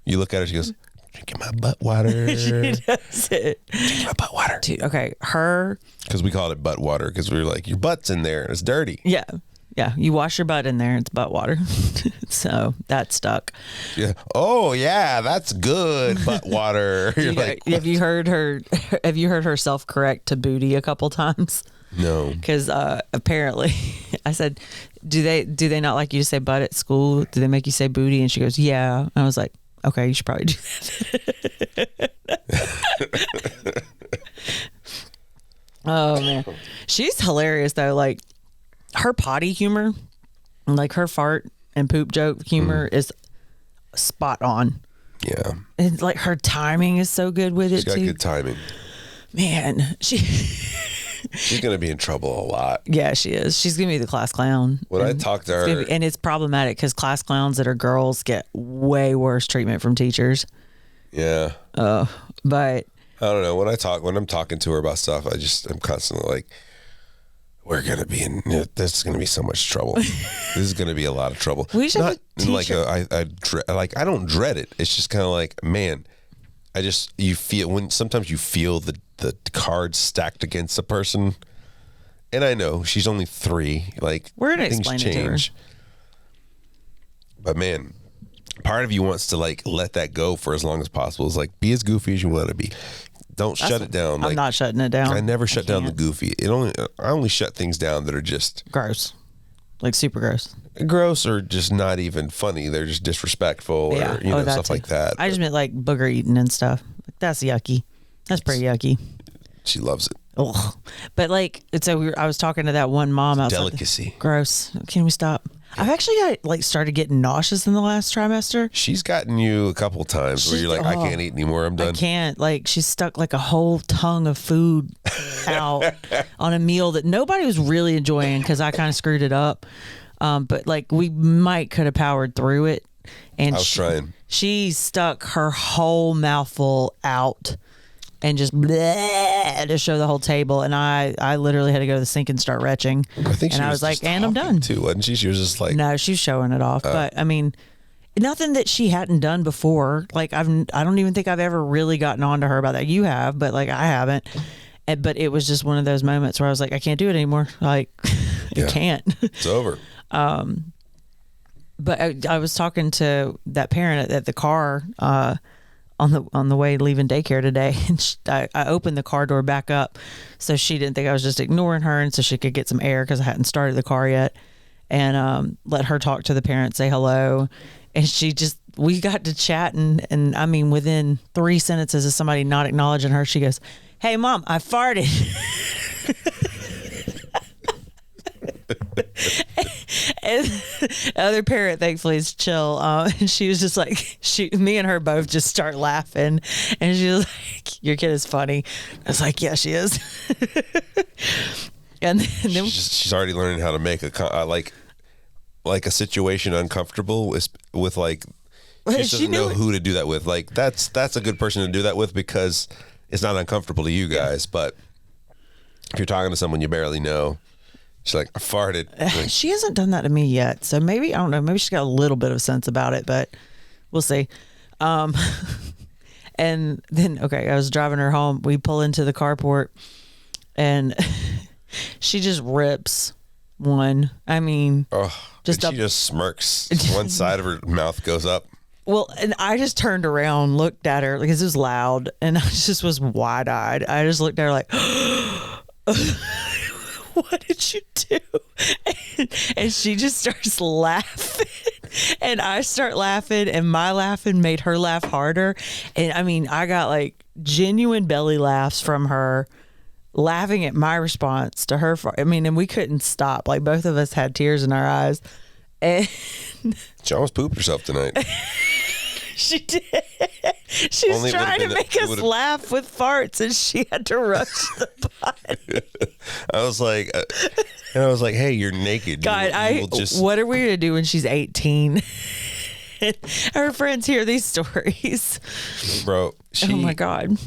You look at her, she goes, drinking my butt water. She does it. Drinking my butt water. Dude, okay, because we called it butt water because we were like, your butt's in there and it's dirty. Yeah. You wash your butt in there, it's butt water. So that stuck. Yeah. Oh yeah, that's good butt water. Have you heard her self-correct to booty a couple times? No. Because apparently, I said, do they not like you to say butt at school? Do they make you say booty? And she goes, yeah. And I was like, okay, you should probably do that. Oh man, she's hilarious though. Like her potty humor, like her fart and poop joke humor is spot on. Yeah. And like her timing is so good with it too. She's got good timing. Man, she's going to be in trouble a lot. Yeah, she is. She's going to be the class clown. When I talk to her. And it's problematic because class clowns that are girls get way worse treatment from teachers. Yeah. But. I don't know. When I'm talking to her about stuff, I'm constantly like, we're going to be in, this is going to be so much trouble. This is going to be a lot of trouble. We should have a teacher. I don't dread it. It's just kind of like, man, you feel sometimes you feel the cards stacked against a person. And I know she's only 3. Like, we're going to things explain change. it to her. But man, part of you wants to like let that go for as long as possible. It's like, be as goofy as you want to be. Don't shut it down. I'm not shutting it down. I never shut down the goofy. I only shut things down that are just gross, like super gross, or just not even funny. They're just disrespectful, or stuff like that. I just meant like booger eating and stuff. That's yucky. That's pretty yucky. She loves it. Ugh. But like, I was talking to that one mom outside. Delicacy. Gross. Can we stop? I've actually started getting nauseous in the last trimester. She's gotten you a couple times where you're like, I can't eat anymore. I'm done. I can't. Like, she stuck like a whole tongue of food out on a meal that nobody was really enjoying because I kind of screwed it up. But like, we could have powered through it. And I was trying. She stuck her whole mouthful out and just bleh, to show the whole table, and I literally had to go to the sink and start retching. I was like, and I'm done. Too, wasn't she? She was just like, no, she's showing it off. But I mean, nothing that she hadn't done before. Like I don't even think I've ever really gotten on to her about that. You have, but like I haven't. But it was just one of those moments where I was like, I can't do it anymore. Like, I can't. It's over. But I was talking to that parent at the car on the way leaving daycare today, and I opened the car door back up so she didn't think I was just ignoring her, and so she could get some air because I hadn't started the car yet, and let her talk to the parent, say hello, and we got to chatting, and I mean within 3 sentences of somebody not acknowledging her, she goes, "Hey Mom, I farted." And the other parent, thankfully, is chill. And she was just like, me and her both just start laughing. And she was like, "Your kid is funny." I was like, "Yeah, she is." And then she's already learning how to make like a situation uncomfortable with like, she just doesn't know who to do that with. Like that's a good person to do that with because it's not uncomfortable to you guys. But if you're talking to someone you barely know, she's like, "I farted." Like, she hasn't done that to me yet. So maybe, I don't know, maybe she's got a little bit of sense about it, but we'll see. And then, I was driving her home. We pull into the carport and she just rips one. I mean, she just smirks. One side of her mouth goes up. Well, and I just turned around, looked at her because it was loud, and I just was wide-eyed. I just looked at her like, "What did you do?" And she just starts laughing, and I start laughing, and my laughing made her laugh harder. And I mean, I got like genuine belly laughs from her, laughing at my response to her. And we couldn't stop. Like both of us had tears in our eyes. And she almost pooped herself tonight. She did. She's trying to make us laugh with farts, and she had to rush the potty. I was like, "Hey, you're naked." God, what are we gonna do when she's 18? Her friends hear these stories, bro. Oh my God,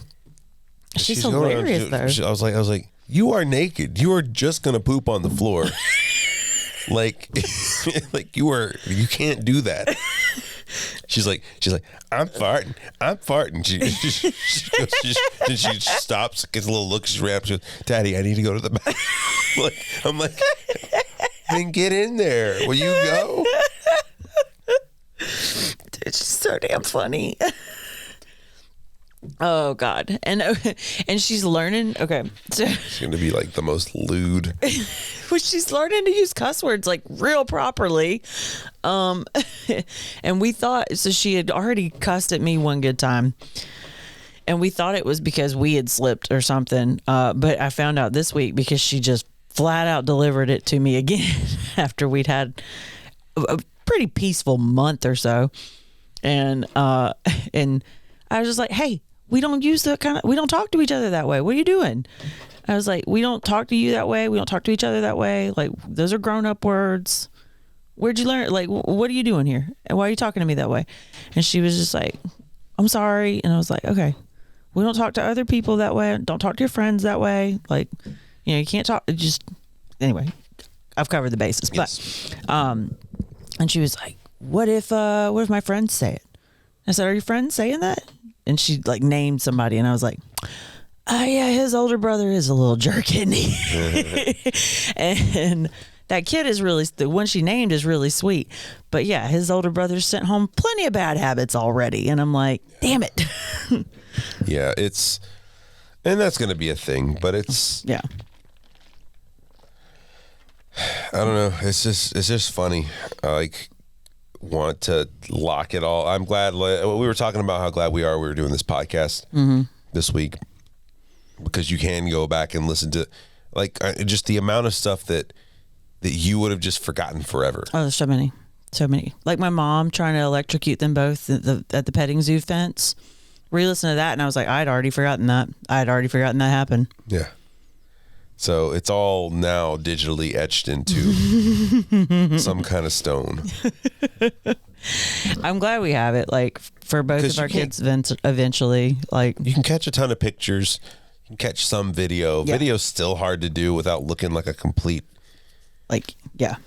she's hilarious though. I was like, "You are naked. You are just gonna poop on the floor." like you can't do that. She's like, "I'm farting. She stops, gets a little look, she's wrapped. She goes, "Daddy, I need to go to the bathroom." I'm like, "Then get in there. Will you go?" Dude, she's so damn funny. Oh God, and she's learning. Okay, so she's gonna be like the most lewd. Well, she's learning to use cuss words like real properly. And we thought so. She had already cussed at me one good time, and we thought it was because we had slipped or something. But I found out this week because she just flat out delivered it to me again after we'd had a pretty peaceful month or so, and I was just like, "Hey, we don't use we don't talk to each other that way. What are you doing?" I was like, "We don't talk to you that way. We don't talk to each other that way. Like, those are grown up words. Where'd you learn? Like, what are you doing here? And why are you talking to me that way?" And she was just like, "I'm sorry." And I was like, "Okay, we don't talk to other people that way. Don't talk to your friends that way. Like, you can't talk. Anyway, I've covered the bases." Yes. But, and she was like, what if my friends say it?" I said, "Are your friends saying that?" And she like named somebody, and I was like, "Oh yeah, his older brother is a little jerk, isn't he?" And that kid is really, the one she named is really sweet. But yeah, his older brother sent home plenty of bad habits already. And I'm like, damn it. Yeah, and that's going to be a thing, but it's, yeah. I don't know. It's just funny. I want to lock it all. I'm glad. We were talking about how glad we were doing this podcast this week, because you can go back and listen to just the amount of stuff that you would have just forgotten forever. Oh, there's so many. Like my mom trying to electrocute them both at the petting zoo fence. Re-listen to that, and I was like, I'd already forgotten that happened. Yeah. So it's all now digitally etched into some kind of stone. I'm glad we have it, like, for both of our kids eventually. Like, you can catch a ton of pictures. You can catch some video. Yeah. Video's still hard to do without looking like a complete,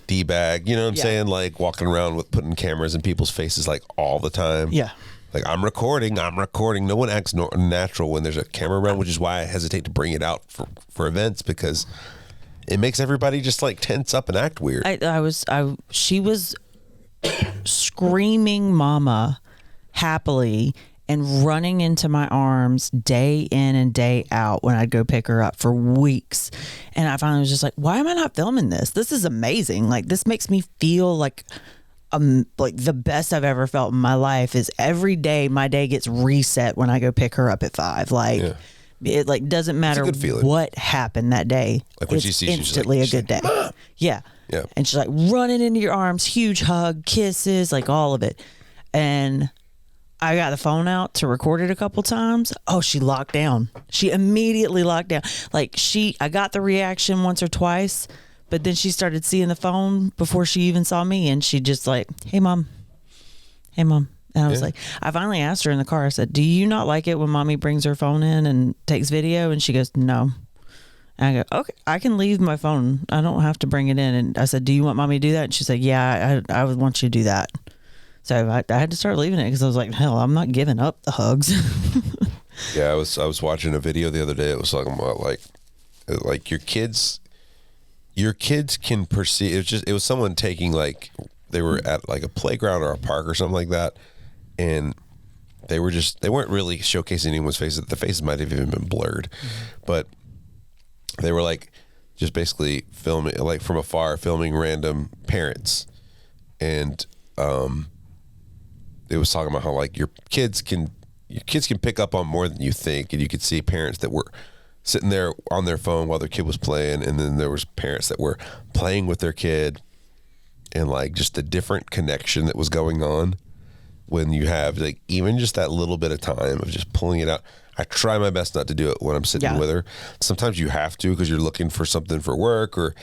D-bag. You know what I'm saying? Like, walking around with putting cameras in people's faces, like, all the time. Yeah. Like, I'm recording. No one acts natural when there's a camera around, which is why I hesitate to bring it out for events, because it makes everybody just like tense up and act weird. She was screaming mama happily and running into my arms day in and day out when I'd go pick her up for weeks. And I finally was just like, why am I not filming this? This is amazing. Like, this makes me feel like the best I've ever felt in my life. Is every day my day gets reset when I go pick her up at 5. Like, it doesn't matter what happened that day. Like when she sees you, instantly a good day. Mom! Yeah. Yeah. And she's like running into your arms, huge hug, kisses, like all of it. And I got the phone out to record it a couple times. Oh, she locked down. She immediately locked down. Like, I got the reaction once or twice, but then she started seeing the phone before she even saw me, and she just like, hey, mom. And I was like, I finally asked her in the car, I said, do you not like it when mommy brings her phone in and takes video? And she goes, no. And I go, okay, I can leave my phone. I don't have to bring it in. And I said, do you want mommy to do that? And she said, yeah, I would want you to do that. So I had to start leaving it, because I was like, hell, I'm not giving up the hugs. Yeah, I was watching a video the other day. It was talking about like your kids can perceive. It was someone taking, like, they were at like a playground or a park or something like that, and they weren't really showcasing anyone's faces. The faces might have even been blurred, but they were like just basically filming, like from afar, filming random parents, and it was talking about how like your kids can pick up on more than you think, and you could see parents that were sitting there on their phone while their kid was playing, and then there was parents that were playing with their kid, and like just the different connection that was going on when you have like even just that little bit of time of just pulling it out. I try my best not to do it when I'm sitting with her. Sometimes you have to, because you're looking for something for work or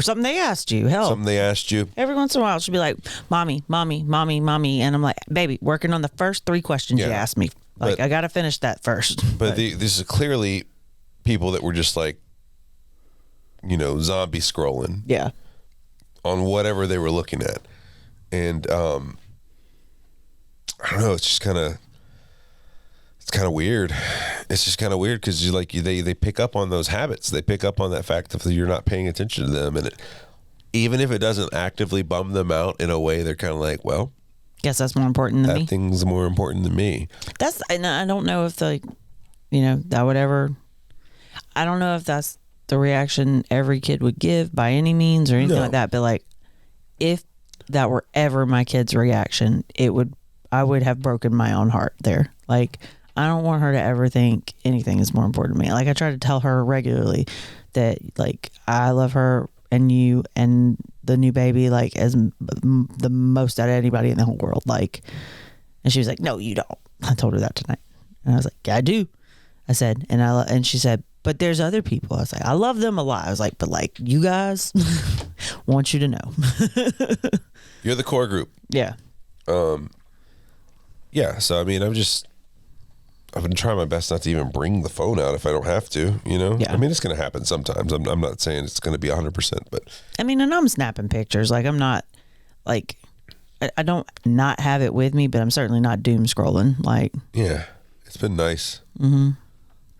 something they asked you. Hell, something they asked you. Every once in a while she'll be like, mommy, and I'm like, baby, working on the first 3 questions you asked me. Like, I got to finish that first. But this is clearly people that were just like, zombie scrolling. Yeah. On whatever they were looking at. And I don't know, it's just kind of weird. It's just kind of weird, because they pick up on those habits. They pick up on that fact that you're not paying attention to them, and even if it doesn't actively bum them out in a way, they're kind of like, well, guess that's more important than me. That thing's more important than me. And I don't know if that would ever. I don't know if that's the reaction every kid would give by any means or anything like that. But like, if that were ever my kid's reaction, I would have broken my own heart there. Like, I don't want her to ever think anything is more important to me. Like, I try to tell her regularly that, like, I love her and you and the new baby, like, as the most out of anybody in the whole world. Like, and she was like, no, you don't. I told her that tonight. And I was like, yeah, I do. I said, and she said, but there's other people. I was like, I love them a lot. I was like, but like, you guys, want you to know. You're the core group. Yeah. Yeah. So, I mean, I've been trying my best not to even bring the phone out if I don't have to, Yeah. I mean, it's going to happen sometimes. I'm not saying it's going to be 100%, but. I mean, and I'm snapping pictures. Like, I'm not, like, I don't not have it with me, but I'm certainly not doom scrolling. Like. Yeah. It's been nice. Mm-hmm.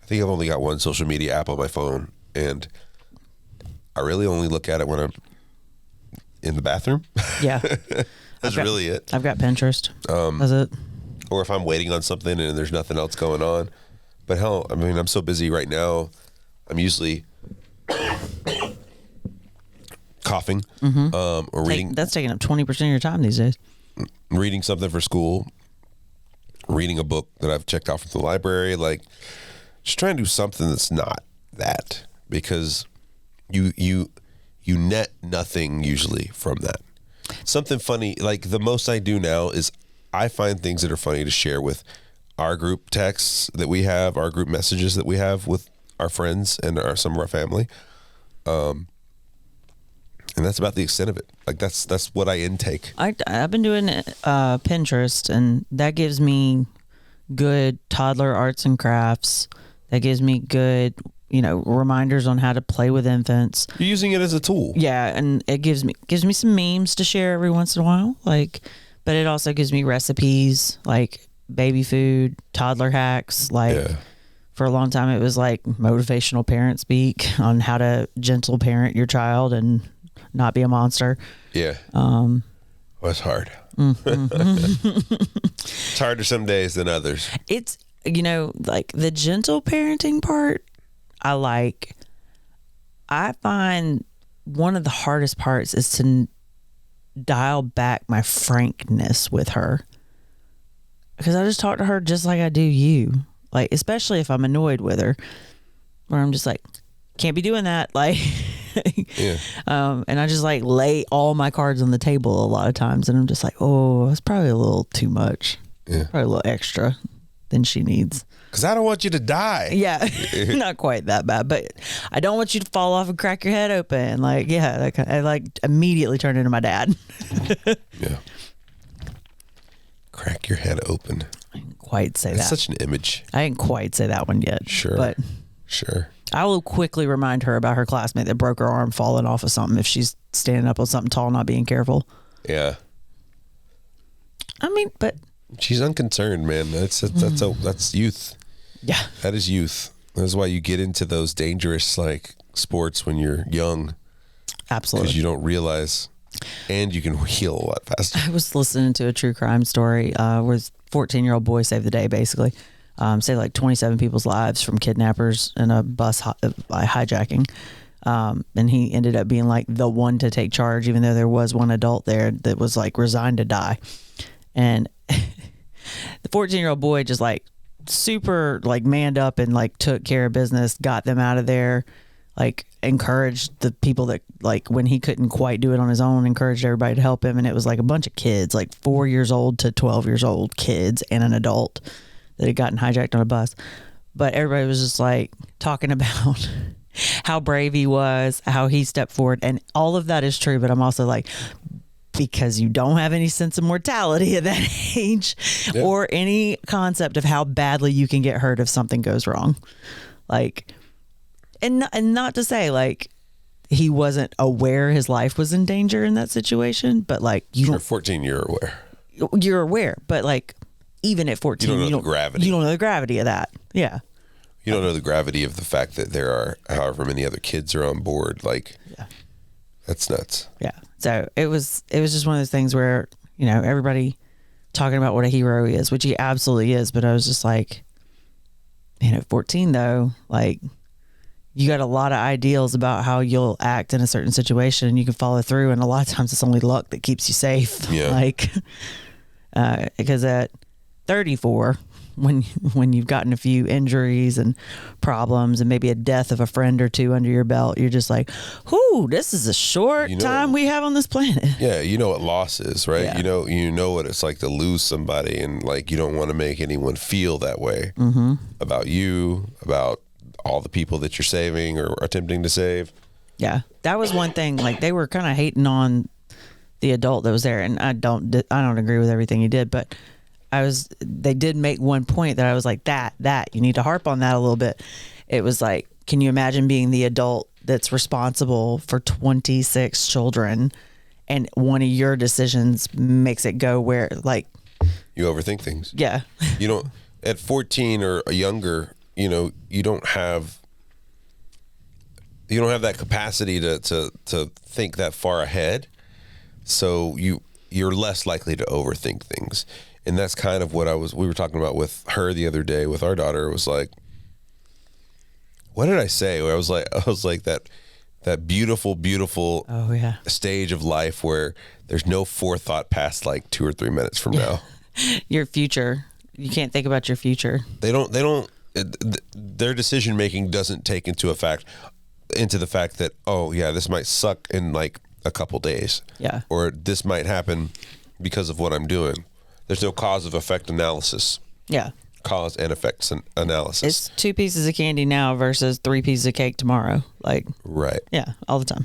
I think I've only got one social media app on my phone, and I really only look at it when I'm in the bathroom. Yeah. That's really it. I've got Pinterest. That's it. Or if I'm waiting on something and there's nothing else going on. But hell, I mean, I'm so busy right now. I'm usually coughing or reading. That's taking up 20% of your time these days. Reading something for school, reading a book that I've checked out from the library, like just trying to do something that's not that, because you net nothing usually from that. Something funny, like the most I do now is I find things that are funny to share with our group texts that we have, our group messages that we have with our friends and some of our family. And that's about the extent of it. Like that's what I intake. I've been doing Pinterest, and that gives me good toddler arts and crafts. That gives me good, reminders on how to play with infants. You're using it as a tool. Yeah, and it gives me some memes to share every once in a while. But it also gives me recipes like baby food, toddler hacks. For a long time, it was like motivational parent speak on how to gentle parent your child and not be a monster. Yeah. It's hard. Mm-hmm. It's harder some days than others. It's, like the gentle parenting part, I find one of the hardest parts is to dial back my frankness with her. Because I just talk to her just like I do you. Like, especially if I'm annoyed with her, where I'm just like, can't be doing that. Yeah. And I just lay all my cards on the table a lot of times. And I'm just like, oh, it's probably a little too much. Yeah. Probably a little extra than she needs. Because I don't want you to die. Yeah. Not quite that bad, but I don't want you to fall off and crack your head open. I immediately turn into my dad. Yeah. Crack your head open. I didn't quite say That's that. such an image. I didn't quite say that one yet. Sure. But sure. I will quickly remind her about her classmate that broke her arm falling off of something if she's standing up on something tall, not being careful. Yeah. I mean, but she's unconcerned, man. That's youth. Yeah. That is youth. That's why you get into those dangerous sports when you're young. Absolutely. Because you don't realize, and you can heal a lot faster. I was listening to a true crime story where this 14-year-old boy saved the day, basically. Saved 27 people's lives from kidnappers and a bus hijacking. And he ended up being the one to take charge, even though there was one adult there that was resigned to die. And the 14-year-old boy just super manned up and took care of business, got them out of there, encouraged the people that when he couldn't quite do it on his own, encouraged everybody to help him. And it was a bunch of kids, 4 years old to 12 years old kids and an adult that had gotten hijacked on a bus. But everybody was just talking about how brave he was, how he stepped forward. And all of that is true. But I'm also because you don't have any sense of mortality at that age, yeah, or any concept of how badly you can get hurt if something goes wrong. And not to say he wasn't aware his life was in danger in that situation, but you're 14, you're aware. You're aware, but even at 14, you don't know the gravity. You don't know the gravity of that. Yeah. You don't know the gravity of the fact that there are however many other kids are on board. Yeah. That's nuts. Yeah. So it was just one of those things where, everybody talking about what a hero he is, which he absolutely is. But I was just 14 though, you got a lot of ideals about how you'll act in a certain situation and you can follow through. And a lot of times it's only luck that keeps you safe. Yeah. Because at 34, when you've gotten a few injuries and problems and maybe a death of a friend or two under your belt, you're just whoo, this is a short time we have on this planet. Yeah. You know what loss is, right? Yeah. You know what it's like to lose somebody, and you don't want to make anyone feel that way about you, about all the people that you're saving or attempting to save. Yeah. That was one thing. They were kind of hating the adult that was there, and I don't agree with everything he did, but they did make one point that I was that you need to harp on that a little bit. It was can you imagine being the adult that's responsible for 26 children, and one of your decisions makes it go where you overthink things. Yeah. You don't, at 14 or younger, you don't have that capacity to think that far ahead. So you're less likely to overthink things. And that's kind of what we were talking about with her the other day with our daughter. It was like, what did I say? I was like that beautiful stage of life where there's no forethought past like 2 or 3 minutes from now. Your future. You can't think about your future. They don't their decision making doesn't take into the fact that, oh yeah, this might suck in like a couple days. Yeah. Or this might happen because of what I'm doing. There's no cause of effect analysis. Yeah. Cause and effects analysis. It's 2 pieces of candy now versus 3 pieces of cake tomorrow. Like, right. Yeah, all the time.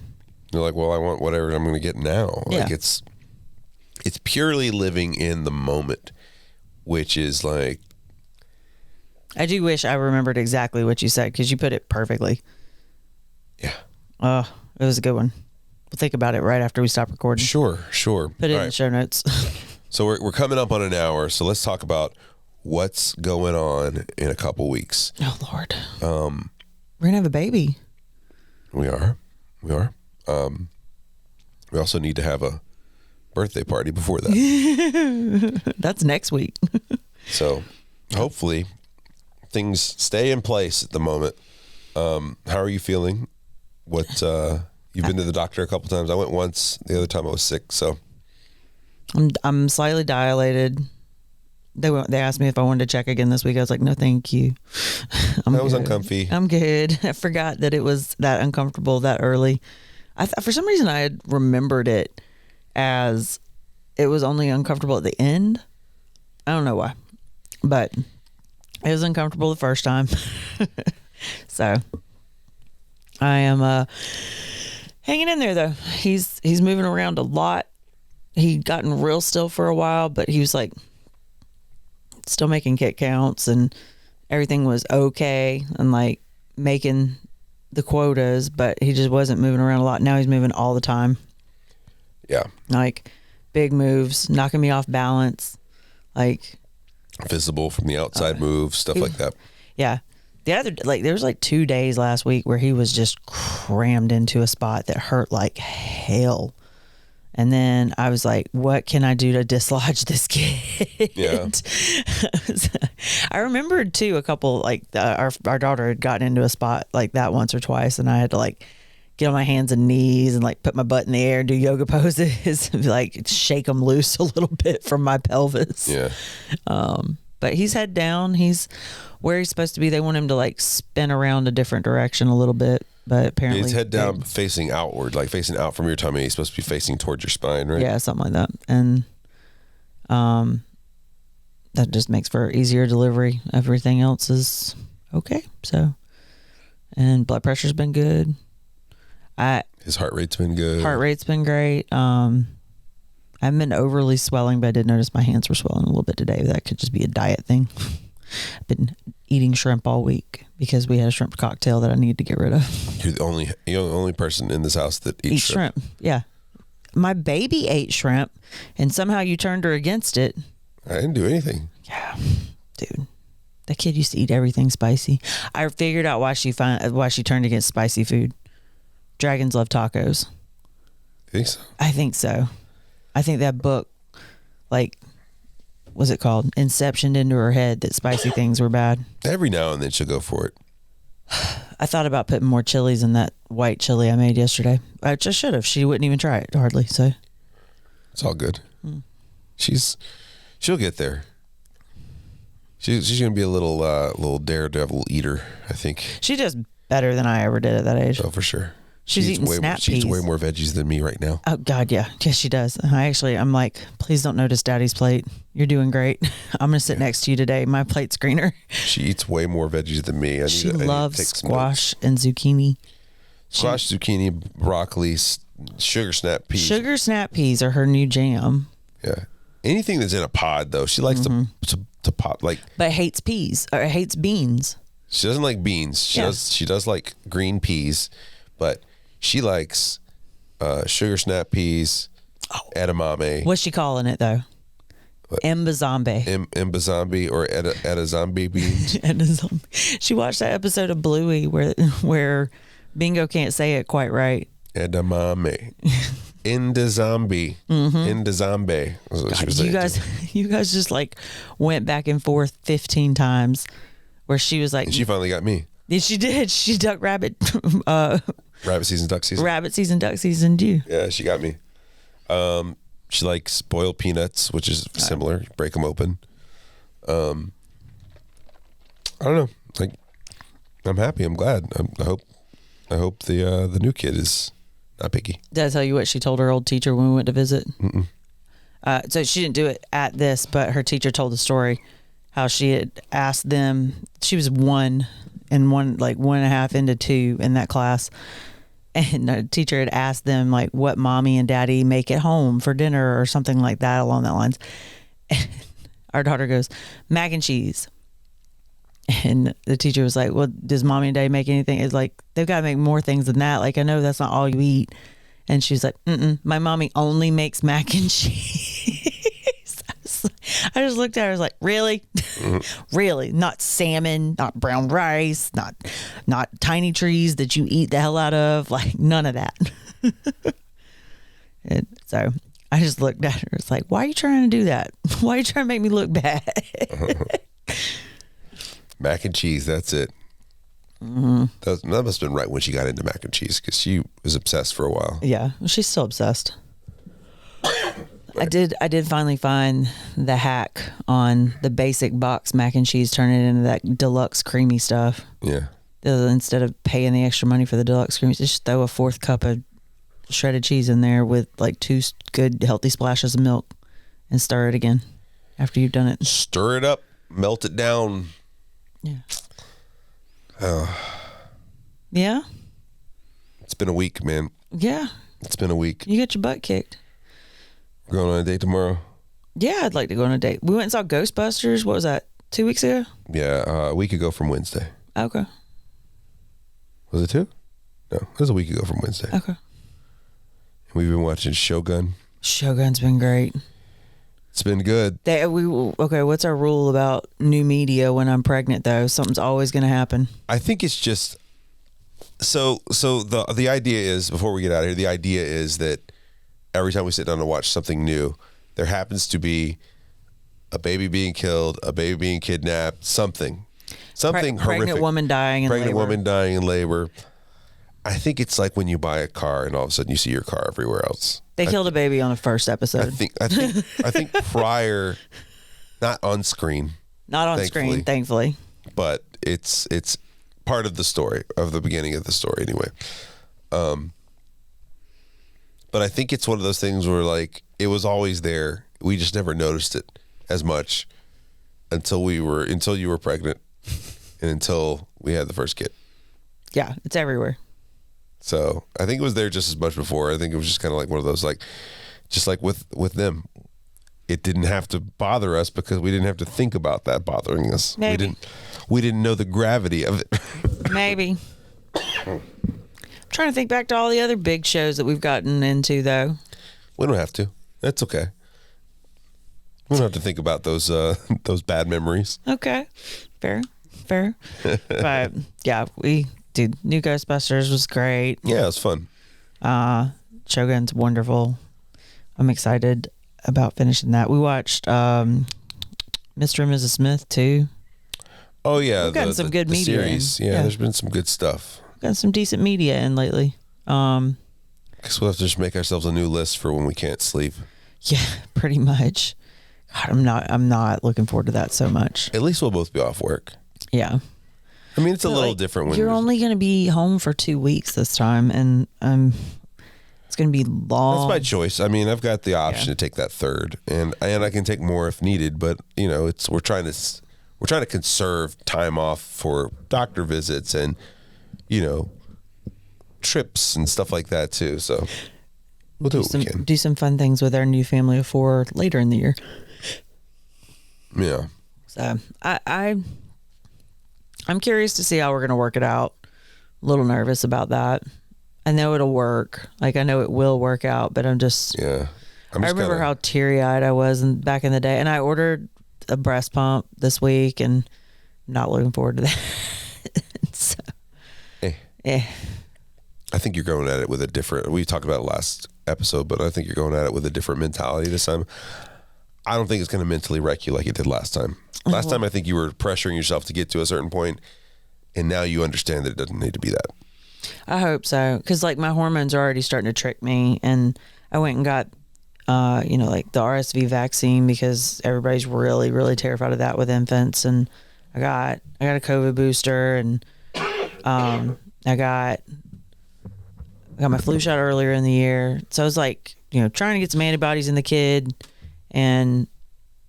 You're like, well, I want whatever I'm going to get now. Yeah. Like it's purely living in the moment, which is like, I do wish I remembered exactly what you said because you put it perfectly. Yeah. It was a good one. We'll think about it right after we stop recording. Sure. Put it in the show notes. So we're coming up on an hour. So let's talk about what's going on in a couple weeks. Oh, Lord. We're going to have a baby. We are. We also need to have a birthday party before that. That's next week. So hopefully things stay in place at the moment. How are you feeling? You've been to the doctor a couple times. I went once. The other time I was sick. So I'm slightly dilated. They asked me if I wanted to check again this week. I was like, no, thank you. That was uncomfy. I'm good. I forgot that it was that uncomfortable that early. For some reason, I had remembered it as it was only uncomfortable at the end. I don't know why, but it was uncomfortable the first time. So I am hanging in there though. He's moving around a lot. He'd gotten real still for a while, but he was like still making kick counts and everything was okay and like making the quotas, but he just wasn't moving around a lot. Now he's moving all the time. Yeah. Like big moves, knocking me off balance, like visible from the outside moves, stuff like that. Yeah. There was like 2 days last week where he was just crammed into a spot that hurt like hell. And then I was like, what can I do to dislodge this kid? Yeah. I remembered too, a couple, like our daughter had gotten into a spot like that once or twice. And I had to like get on my hands and knees and like put my butt in the air and do yoga poses, like shake them loose a little bit from my pelvis. Yeah. But he's head down. He's where he's supposed to be. They want him to like spin around a different direction a little bit. But apparently he's head down, facing outward, like facing out from your tummy. He's supposed to be facing towards your spine, right? Yeah, something like that. And that just makes for easier delivery. Everything else is okay. So, and blood pressure's been good. His heart rate's been good. Heart rate's been great. I haven't been overly swelling, but I did notice my hands were swelling a little bit today. That could just be a diet thing. I've been eating shrimp all week because we had a shrimp cocktail that I needed to get rid of. You're the only person in this house that eats shrimp. Yeah. My baby ate shrimp and somehow you turned her against it. I didn't do anything. Yeah. Dude. That kid used to eat everything spicy. I figured out why she turned against spicy food. Dragons love tacos. You think so? I think so. I think that book, like, what's it called? Inceptioned into her head that spicy things were bad. Every now and then she'll go for it. I thought about putting more chilies in that white chili I made yesterday. I just should have. She wouldn't even try it hardly. So it's all good. She'll get there. She's gonna be a little daredevil eater, I think. She does better than I ever did at that age. Oh, for sure. She's eating snap peas. She eats way more veggies than me right now. Oh, God, yeah. Yes, she does. I'm like, please don't notice Daddy's plate. You're doing great. I'm going to sit next to you today. My plate's greener. She eats way more veggies than me. She loves squash and zucchini. Squash, zucchini, broccoli, sugar snap peas. Sugar snap peas are her new jam. Yeah. Anything that's in a pod, though, she likes to pop. But hates peas, or hates beans. She doesn't like beans. She does like green peas, but she likes sugar snap peas, edamame. What's she calling it though? Mbazambe. Mbazambe or edazambe beans. Edazambe. She watched that episode of Bluey where Bingo can't say it quite right. Edamame. Into zombie. Into zombie. God, you guys just like went back and forth 15 times where she was like. And she finally got me. Yeah, she did. She duck rabbit. Rabbit season, duck season. Rabbit season, duck season, too. Yeah, she got me. She likes boiled peanuts, which is similar. You break them open. I don't know. Like, I'm happy. I'm glad. I hope the new kid is not picky. Did I tell you what she told her old teacher when we went to visit? Mm-mm. So she didn't do it at this, but her teacher told the story how she had asked them. She was 1 and 1.5 into 2 in that class. And the teacher had asked them like what mommy and daddy make at home for dinner or something like that along that lines. And our daughter goes, mac and cheese. And the teacher was like, well, does mommy and daddy make anything? It's like, they've got to make more things than that. Like, I know that's not all you eat. And she's like, my mommy only makes mac and cheese. I just looked at her, I was like, really? Really? Not salmon, not brown rice, not tiny trees that you eat the hell out of, like none of that. And so I just looked at her, it's like, why are you trying to do that? Why are you trying to make me look bad? Mac and cheese, that's it. That must have been right when she got into mac and cheese, because she was obsessed for a while. Yeah, she's still obsessed. I did finally find the hack on the basic box mac and cheese, turn it into that deluxe creamy stuff. Yeah. Instead of paying the extra money for the deluxe creamy, just throw a 4th cup of shredded cheese in there with like 2 good healthy splashes of milk and stir it again after you've done it. Stir it up, melt it down. Yeah. Yeah? It's been a week, man. Yeah. It's been a week. You got your butt kicked. We're going on a date tomorrow. Yeah, I'd like to go on a date. We went and saw Ghostbusters. What was that? 2 weeks ago? Yeah, a week ago from Wednesday. Okay. Was it 2? No, it was a week ago from Wednesday. Okay. We've been watching Shogun. Shogun's been great. It's been good. Okay, what's our rule about new media when I'm pregnant, though? Something's always going to happen. I think it's just... So the idea is, before we get out of here, the idea is that every time we sit down to watch something new, there happens to be a baby being killed, a baby being kidnapped, something horrific. Pregnant woman dying in labor. I think it's like when you buy a car and all of a sudden you see your car everywhere else. They killed a baby on the first episode. I think prior, not on screen. Not on screen, thankfully. But it's part of the story, of the beginning of the story anyway. But I think it's one of those things where like it was always there. We just never noticed it as much until you were pregnant and until we had the first kid. Yeah, it's everywhere. So I think it was there just as much before. I think it was just kind of like one of those, like, just like with them, it didn't have to bother us because we didn't have to think about that bothering us. Maybe. We didn't know the gravity of it. Maybe. I'm trying to think back to all the other big shows that we've gotten into, though. We don't have to. That's okay. We don't have to think about those bad memories. Okay. Fair. But yeah, dude, new Ghostbusters was great. Yeah, it was fun. Shogun's wonderful. I'm excited about finishing that. We watched Mr. and Mrs. Smith too. Oh yeah, we've gotten some good media. Series. Yeah, there's been some good stuff. Got some decent media in lately. Guess we'll have to just make ourselves a new list for when we can't sleep. Yeah, pretty much. God, I'm not looking forward to that so much. At least we'll both be off work. Yeah. I mean, it's a little different when you're only going to be home for 2 weeks this time, and it's going to be long. That's my choice. I mean, I've got the option to take that third, and I can take more if needed. But you know, we're trying to conserve time off for doctor visits and trips and stuff like that too. So we'll do what we can. Do some fun things with our new family of 4 later in the year. Yeah. So I'm curious to see how we're going to work it out. A little nervous about that. I know it'll work. Like, I know it will work out, but I'm just... Yeah. I remember how teary-eyed I was back in the day. And I ordered a breast pump this week, and I'm not looking forward to that. So, I think you're going at it with a different... We talked about it episode, but I think you're going at it with a different mentality this time. I don't think it's going to mentally wreck you like it did last time. Last time, I think you were pressuring yourself to get to a certain point, and now you understand that it doesn't need to be that. I hope so, because like my hormones are already starting to trick me, and I went and got, like the RSV vaccine because everybody's really, really terrified of that with infants, and I got a COVID booster, and I got my flu shot earlier in the year, so I was like, trying to get some antibodies in the kid, and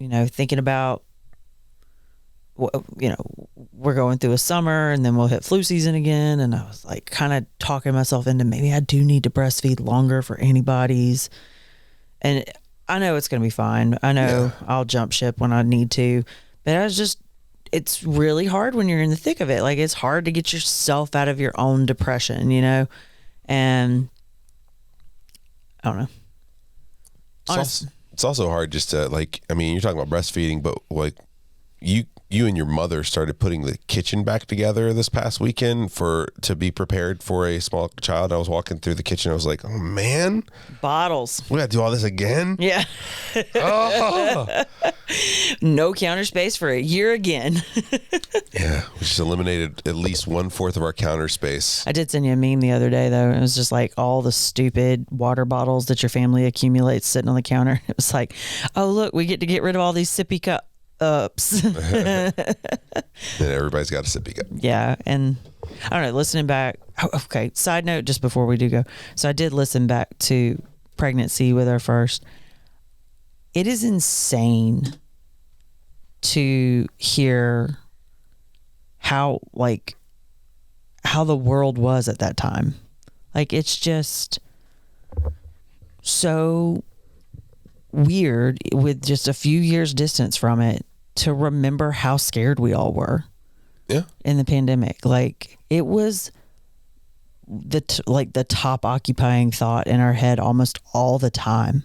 thinking about, we're going through a summer and then we'll hit flu season again. And I was like kind of talking myself into maybe I do need to breastfeed longer for antibodies. And I know it's going to be fine. I know I'll jump ship when I need to, but it's really hard when you're in the thick of it. Like it's hard to get yourself out of your own depression, and I don't know. It's also hard just to you're talking about breastfeeding, but like you and your mother started putting the kitchen back together this past weekend to be prepared for a small child. I was walking through the kitchen. I was like, oh man, bottles. We got to do all this again. Yeah. Oh. No counter space for a year again. Yeah. We just eliminated at least 1/4 of our counter space. I did send you a meme the other day though. It was just like all the stupid water bottles that your family accumulates sitting on the counter. It was like, oh look, we get rid of all these sippy cups. And everybody's got a sippy cup. Yeah. And I don't know, listening back. Okay. Side note, just before we do go. So I did listen back to pregnancy with our first. It is insane to hear how the world was at that time. Like, it's just so weird with just a few years distance from it to remember how scared we all were. Yeah. In the pandemic. Like it was the top occupying thought in our head almost all the time.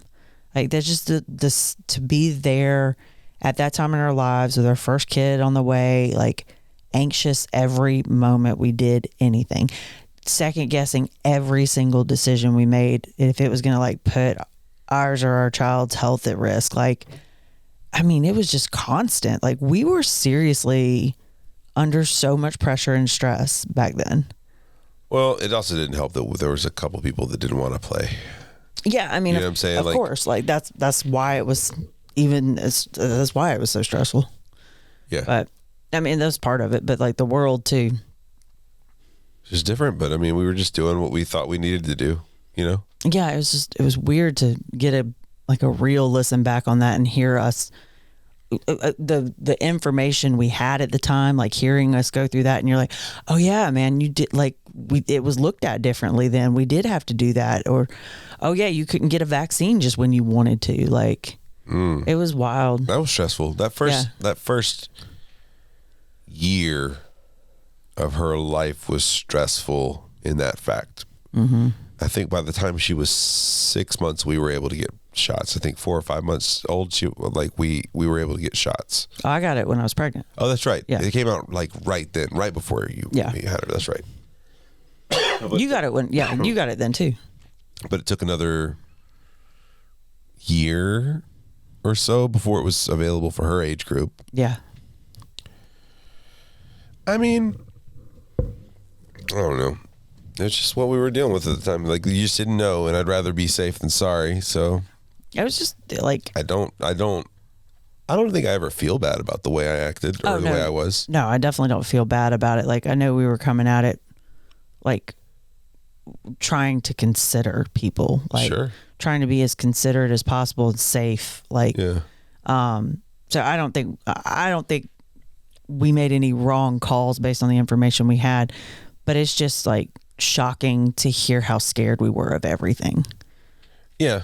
Like that's just this to be there at that time in our lives with our first kid on the way, like anxious every moment we did anything, second guessing every single decision we made if it was going to put ours or our child's health at risk. Like, I mean, it was just constant. Like we were seriously under so much pressure and stress back then. Well, it also didn't help that there was a couple people that didn't want to play. Yeah, I mean, you know what I'm saying? Of course, that's why it was that's why it was so stressful. Yeah, but I mean, that was part of it. But the world too. It's just different. But I mean, we were just doing what we thought we needed to do. Yeah, it was weird to get a real listen back on that and hear us. The information we had at the time, hearing us go through that, and you're like, oh yeah, man, you did, it was looked at differently then. We did have to do that. Or, oh yeah, you couldn't get a vaccine just when you wanted to. It was wild. That was stressful. That first year of her life was stressful in that fact. Mm-hmm. I think by the time she was 6 months, we were able to get shots. I think 4 or 5 months old, we were able to get shots. Oh, I got it when I was pregnant. Oh, that's right. Yeah. It came out right then, right before you had her. That's right. You got it you got it then too. But it took another year or so before it was available for her age group. Yeah. I mean, I don't know. It's just what we were dealing with at the time. You just didn't know, and I'd rather be safe than sorry. So I was just I don't think I ever feel bad about the way I acted or the way I was. No, I definitely don't feel bad about it. I know we were coming at it trying to consider people, sure, trying to be as considerate as possible and safe. Yeah. So I don't think we made any wrong calls based on the information we had, but it's just shocking to hear how scared we were of everything. Yeah.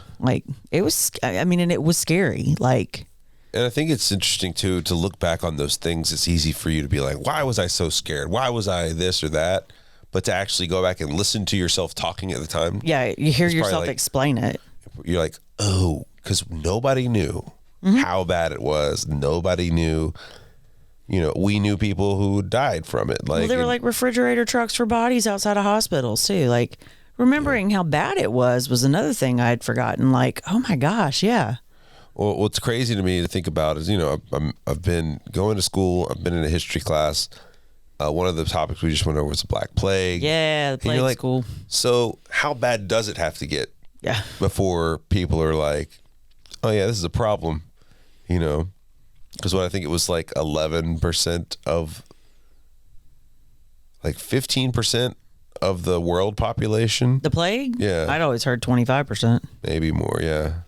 It was, and it was scary. And I think it's interesting too, to look back on those things. It's easy for you to be like, why was I so scared? Why was I this or that? But to actually go back and listen to yourself talking at the time. Yeah. You hear yourself explain it. You're like, oh, because nobody knew how bad it was. Nobody knew. We knew people who died from it. There were refrigerator trucks for bodies outside of hospitals too. remembering how bad it was another thing I had forgotten. Like, oh my gosh, yeah. Well, what's crazy to me to think about is, I've been going to school. I've been in a history class. One of the topics we just went over was the Black Plague. Yeah, the plague school. So how bad does it have to get? Yeah. Before people are like, oh yeah, this is a problem, Because what I think it was like 11% of, like 15% of the world population. The plague? Yeah. I'd always heard 25%. Maybe more, yeah.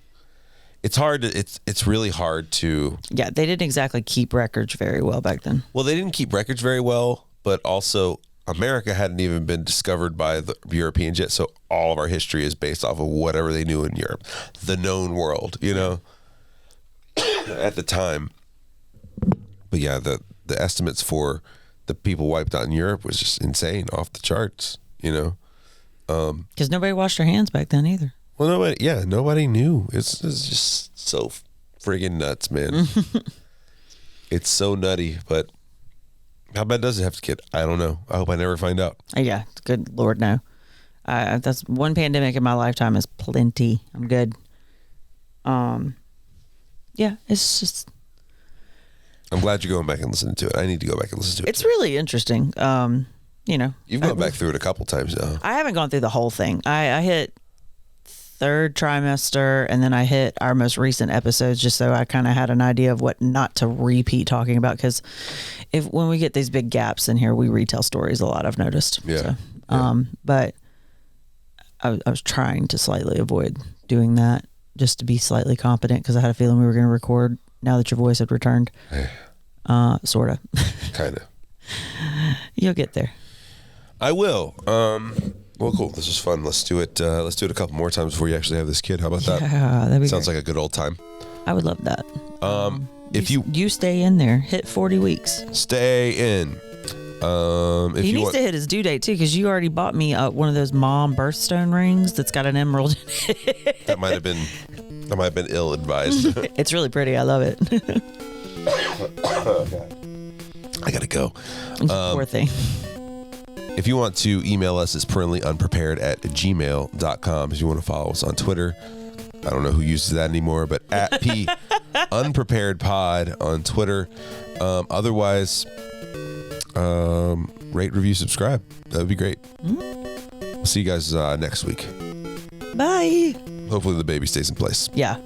It's hard to, it's really hard to. Yeah, they didn't exactly keep records very well back then. Well, they didn't keep records very well, but also America hadn't even been discovered by the Europeans yet, so all of our history is based off of whatever they knew in Europe, the known world, at the time. But yeah, the estimates for the people wiped out in Europe was just insane, off the charts, Because nobody washed their hands back then either. Well, nobody knew. It's just so friggin' nuts, man. It's so nutty, but how bad does it have to get? I don't know. I hope I never find out. Yeah, good Lord, no. That's one pandemic in my lifetime is plenty. I'm good. Yeah, it's just. I'm glad you're going back and listening to it. I need to go back and listen to it. It's really interesting. You've gone back through it a couple times now. I haven't gone through the whole thing. I hit third trimester, and then I hit our most recent episodes just so I kind of had an idea of what not to repeat talking about, because when we get these big gaps in here, we retell stories a lot, I've noticed. Yeah. But I was trying to slightly avoid doing that just to be slightly competent, because I had a feeling we were going to record now that your voice had returned. Sort of. Kind of. You'll get there. I will. Well, cool. This was fun. Let's do it. Let's do it a couple more times before you actually have this kid. How about that? Yeah, that'd be Sounds great. like a good old time. I would love that. If you stay in there, hit 40 weeks. Stay in. He needs to hit his due date too, because you already bought me one of those mom birthstone rings that's got an emerald in it. That might have been ill advised. It's really pretty. I love it. I gotta go. Poor thing. If you want to email us, it's parentallyunprepared@gmail.com. If you want to follow us on Twitter, I don't know who uses that anymore, but @PUnpreparedPod on Twitter. Otherwise, rate, review, subscribe. That would be great. We'll see you guys next week. Bye. Hopefully the baby stays in place. Yeah.